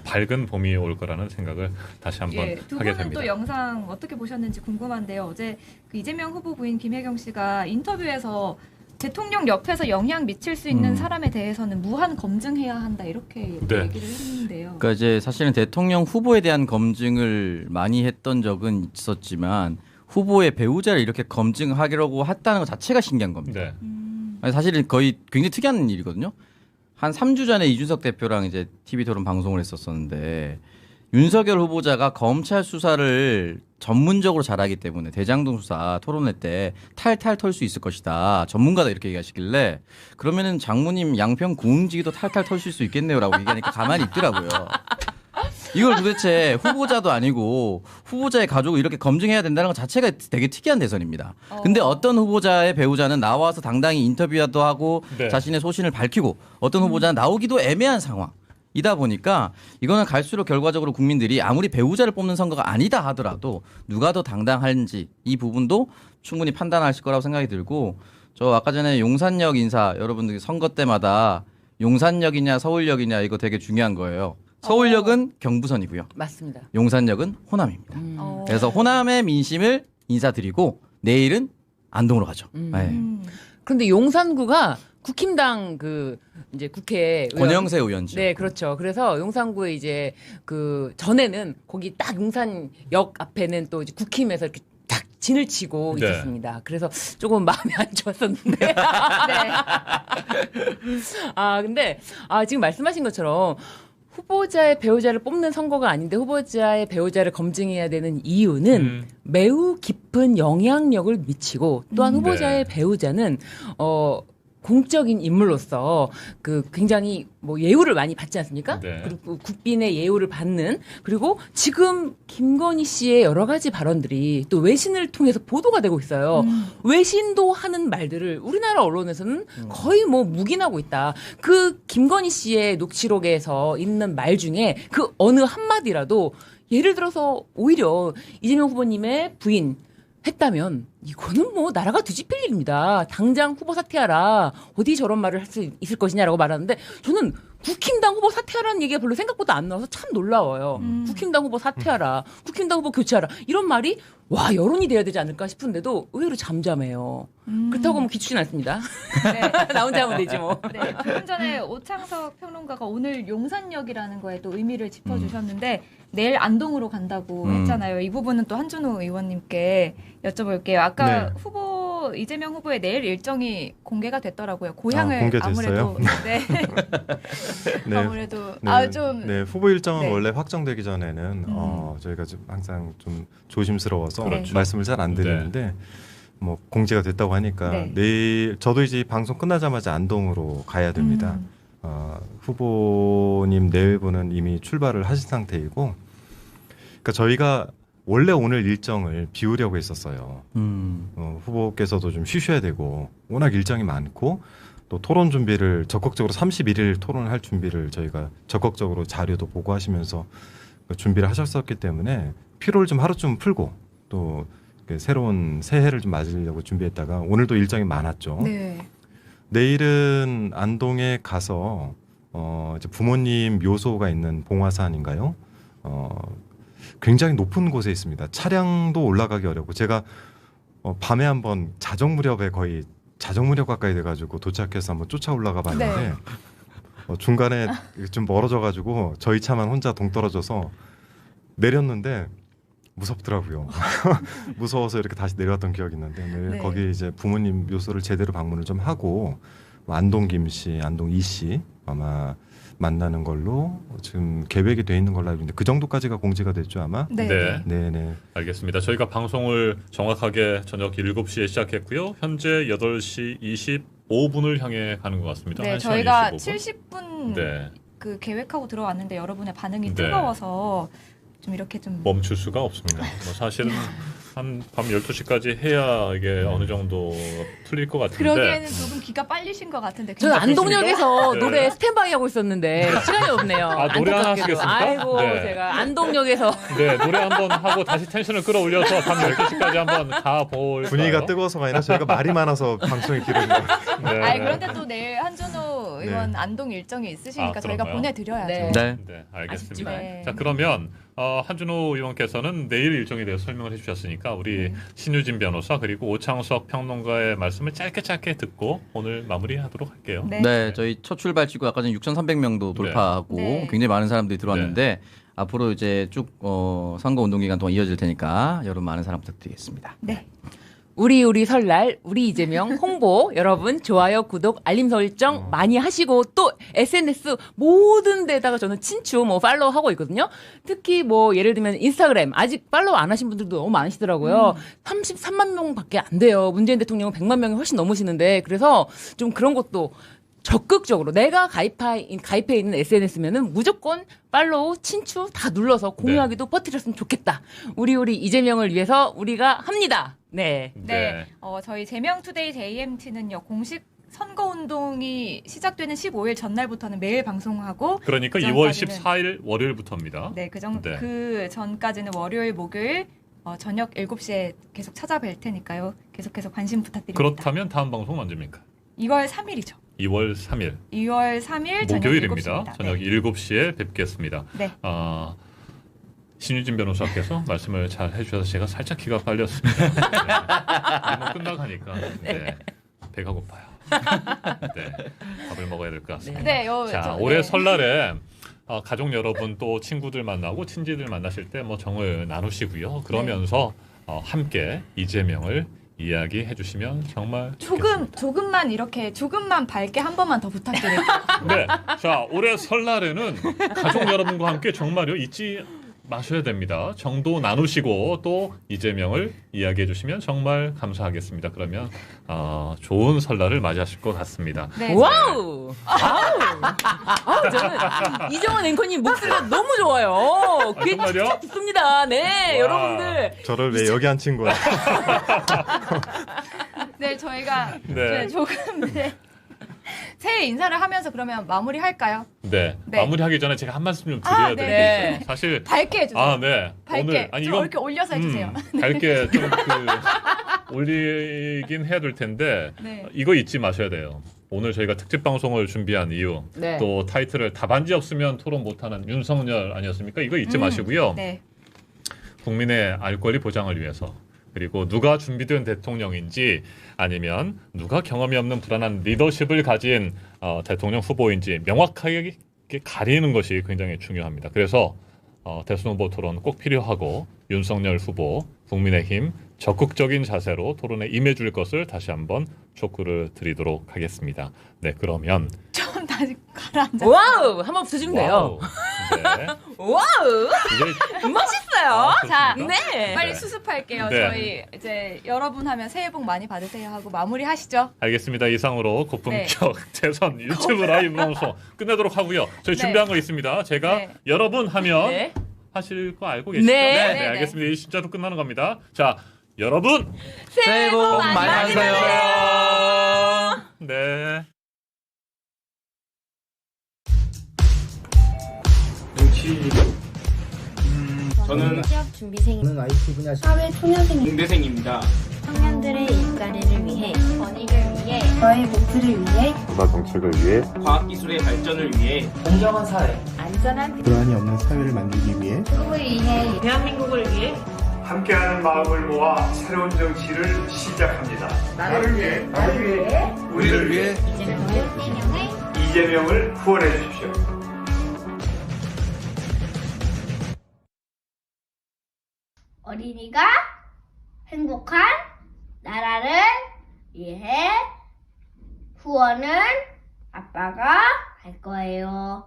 밝은 봄이 올 거라는 생각을 다시 한번
예, 두
하게
분은
됩니다.
또 영상 어떻게 보셨는지 궁금한데요. 어제 그 이재명 후보 부인 김혜경 씨가 인터뷰에서 대통령 옆에서 영향 미칠 수 있는 사람에 대해서는 무한 검증해야 한다 이렇게
네.
얘기를 했는데요.
그러니까 이제 사실은 대통령 후보에 대한 검증을 많이 했던 적은 있었지만 후보의 배우자를 이렇게 검증하려고 했다는 것 자체가 신기한 겁니다.
네.
아니, 사실은 거의 굉장히 특이한 일이거든요. 한 3주 전에 이준석 대표랑 이제 TV 토론 방송을 했었었는데 윤석열 후보자가 검찰 수사를 전문적으로 잘하기 때문에 대장동 수사 토론회 때 탈탈 털 수 있을 것이다. 전문가다 이렇게 얘기하시길래 그러면은 장모님 양평 고흥지기도 탈탈 털 수 있겠네요라고 얘기하니까 가만히 있더라고요. 이걸 도대체 후보자도 아니고 후보자의 가족을 이렇게 검증해야 된다는 것 자체가 되게 특이한 대선입니다. 근데 어떤 후보자의 배우자는 나와서 당당히 인터뷰도 하고
네.
자신의 소신을 밝히고 어떤 후보자는 나오기도 애매한 상황이다 보니까 이거는 갈수록 결과적으로 국민들이 아무리 배우자를 뽑는 선거가 아니다 하더라도 누가 더 당당한지 이 부분도 충분히 판단하실 거라고 생각이 들고 저 아까 전에 용산역 인사 여러분들 선거 때마다 용산역이냐 서울역이냐 이거 되게 중요한 거예요. 서울역은 경부선이고요.
맞습니다.
용산역은 호남입니다. 그래서 호남의 민심을 인사드리고 내일은 안동으로 가죠. 네.
그런데 용산구가 국힘당 그 이제 국회
권영세 의원죠.
네, 그렇죠. 그래서 용산구에 이제 그 전에는 거기 딱 용산역 앞에는 또 이제 국힘에서 이렇게 딱 진을 치고
네.
있었습니다. 그래서 조금 마음이 안 좋았었는데.
네.
근데 지금 말씀하신 것처럼 후보자의 배우자를 뽑는 선거가 아닌데 후보자의 배우자를 검증해야 되는 이유는 매우 깊은 영향력을 미치고 또한 후보자의
네.
배우자는 공적인 인물로서 그 굉장히 뭐 예우를 많이 받지 않습니까?
네.
그리고 국빈의 예우를 받는 그리고 지금 김건희 씨의 여러 가지 발언들이 또 외신을 통해서 보도가 되고 있어요. 외신도 하는 말들을 우리나라 언론에서는 거의 뭐 묵인하고 있다. 그 김건희 씨의 녹취록에서 있는 말 중에 그 어느 한마디라도 예를 들어서 오히려 이재명 후보님의 부인 했다면 이거는 뭐 나라가 뒤집힐 일입니다. 당장 후보 사퇴하라. 어디 저런 말을 할 수 있을 것이냐라고 말하는데 저는 국힘당 후보 사퇴하라는 얘기가 별로 생각보다 안 나와서 참 놀라워요. 국힘당 후보 사퇴하라. 국힘당 후보 교체하라. 이런 말이 와 여론이 돼야 되지 않을까 싶은데도 의외로 잠잠해요. 그렇다고 뭐 기추진 않습니다.
네.
나 혼자 하면 되지 뭐.
네, 조금 전에 오창석 평론가가 오늘 용산역이라는 거에 또 의미를 짚어주셨는데 내일 안동으로 간다고 했잖아요. 이 부분은 또 한준호 의원님께 여쭤볼게요. 아까
네.
이재명 후보의 내일 일정이 공개가 됐더라고요. 고향을
공개됐어요?
아무래도
네.
아무래도
네, 후보 일정은
네.
원래 확정되기 전에는 저희가 좀 항상 좀 조심스러워서
그렇죠.
말씀을 잘 안 드리는데 뭐 공지가 됐다고 하니까
네.
내일 저도 이제 방송 끝나자마자 안동으로 가야 됩니다. 후보님 내외부는 이미 출발을 하신 상태이고, 그러니까 저희가 원래 오늘 일정을 비우려고 했었어요. 후보께서도 좀 쉬셔야 되고 워낙 일정이 많고 또 토론 준비를 적극적으로 31일 토론을 할 준비를 저희가 적극적으로 자료도 보고하시면서 준비를 하셨었기 때문에 피로를 좀 하루쯤 풀고 또 새로운 새해를 좀 맞으려고 준비했다가 오늘도 일정이 많았죠.
네.
내일은 안동에 가서 이제 부모님 묘소가 있는 봉화산인가요? 굉장히 높은 곳에 있습니다. 차량도 올라가기 어렵고 제가 밤에 한번 자정 무렵에 거의 자정 무렵 가까이 돼가지고 도착해서 한번 쫓아 올라가 봤는데 중간에 좀 멀어져가지고 저희 차만 혼자 동떨어져서 내렸는데 무섭더라고요. 무서워서 이렇게 다시 내려왔던 기억이 있는데
네.
거기 이제 부모님 묘소를 제대로 방문을 좀 하고 안동 김씨, 안동 이씨 아마 만나는 걸로 지금 계획이 돼 있는 걸로 알고 있는데 그 정도까지가 공지가 됐죠 아마.
네.
네.
알겠습니다. 저희가 방송을 정확하게 저녁 7시에 시작했고요. 현재 8시 25분을 향해 가는 것 같습니다.
네,
1시간
저희가
25분.
70분
네.
그 계획하고 들어왔는데 여러분의 반응이
네.
뜨거워서 좀 이렇게 좀
멈출 수가 없습니다. 뭐 사실은 한 밤 12시까지 해야 이게 어느 정도 풀릴 것 같은데.
그러기에는 조금 기가 빨리신 것 같은데.
저는 안동역에서
네.
노래 스탠바이 하고 있는데 시간이 없네요.
노래 하나
안타깝게도.
하시겠습니까?
아이고
네.
제가 안동역에서
네, 노래 한번 하고 다시 텐션을 끌어올려서 밤 12시까지 한번 가볼
분위기가 뜨거워서가 아니라 저희가 말이 많아서 방송이 길어진 거예요.
네.
아니 그런데 또 내일 한준호 의원
네.
안동 일정이 있으시니까 저희가
그런가요?
보내드려야죠.
네.
네.
네, 알겠습니다.
네.
자, 그러면 한준호 의원께서는 내일 일정에 대해서 설명을 해주셨으니까 우리 신유진 변호사 그리고 오창석 평론가의 말씀을 짧게 듣고 오늘 마무리하도록 할게요.
네, 저희 첫 출발치고 아까 전 6,300명도 돌파하고
네.
굉장히 많은 사람들이 들어왔는데 앞으로 이제 쭉 선거 운동 기간 동안 이어질 테니까 여러분 많은 사랑 부탁드리겠습니다.
네.
우리 설날 우리 이재명 홍보 여러분 좋아요 구독 알림 설정 많이 하시고 또 SNS 모든 데다가 저는 친추 팔로우 하고 있거든요. 특히 뭐 예를 들면 인스타그램 아직 팔로우 안 하신 분들도 너무 많으시더라고요. 33만 명밖에 안 돼요. 문재인 대통령은 100만 명이 훨씬 넘으시는데 그래서 좀 그런 것도 적극적으로 내가 가입해 있는 SNS면은 무조건 팔로우, 친추 다 눌러서 공유하기도 퍼뜨렸으면 좋겠다. 우리 이재명을 위해서 우리가 합니다. 네.
네. 저희 제명투데이 JMT는요 공식 선거운동이 시작되는 15일 전날부터는 매일 방송하고
그러니까 2월 14일 월요일부터입니다.
네, 그 전까지는 월요일, 목요일 저녁 7시에 계속 찾아뵐 테니까요. 계속해서 관심 부탁드립니다.
그렇다면 다음 방송 언제입니까?
2월 3일이죠.
2월 3일.
2월 3일
목요일입니다.
저녁 7시입니다.
저녁 7시에 뵙겠습니다.
네.
신유진 변호사께서 말씀을 잘 해주셔서 제가 살짝 기가 빨렸습니다. 네. 끝나가니까 네. 배가 고파요. 네, 밥을 먹어야 될 것 같습니다.
네,
자, 올해 설날에 가족 여러분 또 친구들 만나고 친지들 만나실 때 뭐 정을 나누시고요. 그러면서 함께 이재명을 이야기해 주시면 정말
조금만 이렇게 조금만 밝게 한 번만 더 부탁드릴게요.
네, 자 올해 설날에는 가족 여러분과 함께 정말요 잊지 마셔야 됩니다. 정도 나누시고 또 이재명을 이야기해 주시면 정말 감사하겠습니다. 그러면 좋은 설날을 맞이하실 것 같습니다.
네.
와우! 저는 이정원 앵커님 목소리가 너무 좋아요. 귀에 탁 듣습니다. 네, 와. 여러분들.
저를 왜 여기 앉힌 거야?
네, 저희가 조금 새해 인사를 하면서 그러면 마무리할까요?
네. 마무리하기 전에 제가 한 말씀 좀 드려야 되는데
네.
사실
밝게 해주세요.
네.
밝게.
오늘
좀 이렇게 올려서 해주세요.
밝게 좀 올리긴 해야 될 텐데 이거 잊지 마셔야 돼요. 오늘 저희가 특집 방송을 준비한 이유 또 타이틀을 답안지 없으면 토론 못하는 윤석열 아니었습니까? 이거 잊지 마시고요.
네.
국민의 알 권리 보장을 위해서 그리고 누가 준비된 대통령인지 아니면 누가 경험이 없는 불안한 리더십을 가진 대통령 후보인지 명확하게 가리는 것이 굉장히 중요합니다. 그래서 대선 후보 토론 꼭 필요하고 윤석열 후보 국민의힘 적극적인 자세로 토론에 임해줄 것을 다시 한번 촉구를 드리도록 하겠습니다. 네, 그러면
좀 다시 가라앉아.
와우! 한번 붙여주면 돼요.
네.
와우!
이게
멋있어요.
자,
네.
빨리 수습할게요.
네.
저희 이제 여러분 하면 새해 복 많이 받으세요 하고 마무리하시죠.
알겠습니다. 이상으로 고품격 대선 유튜브 라이브 방송 끝내도록 하고요. 저희 준비한 거 있습니다. 제가 여러분 하면 하실 거 알고 계시죠?
네.
알겠습니다. 이 진짜로 끝나는 겁니다. 자, 여러분
새해 복 많이 받으세요.
네.
저는
취업 준비생인
IT 분야
사회 초년생
공대생입니다.
청년들의 일자리를 위해 권익을 위해 저의 목표를 위해
문화 정책을 위해
과학기술의 발전을 위해
공정한 사회
안전한
불안이 없는 사회를 만들기 위해
조국을 위해
대한민국을 위해
함께하는 마음을 모아 새로운 정치를 시작합니다. 나를 위해 우리를 위해 이재명을 후원해 주십시오.
어린이가 행복한 나라를 위해 후원은 아빠가 할 거예요.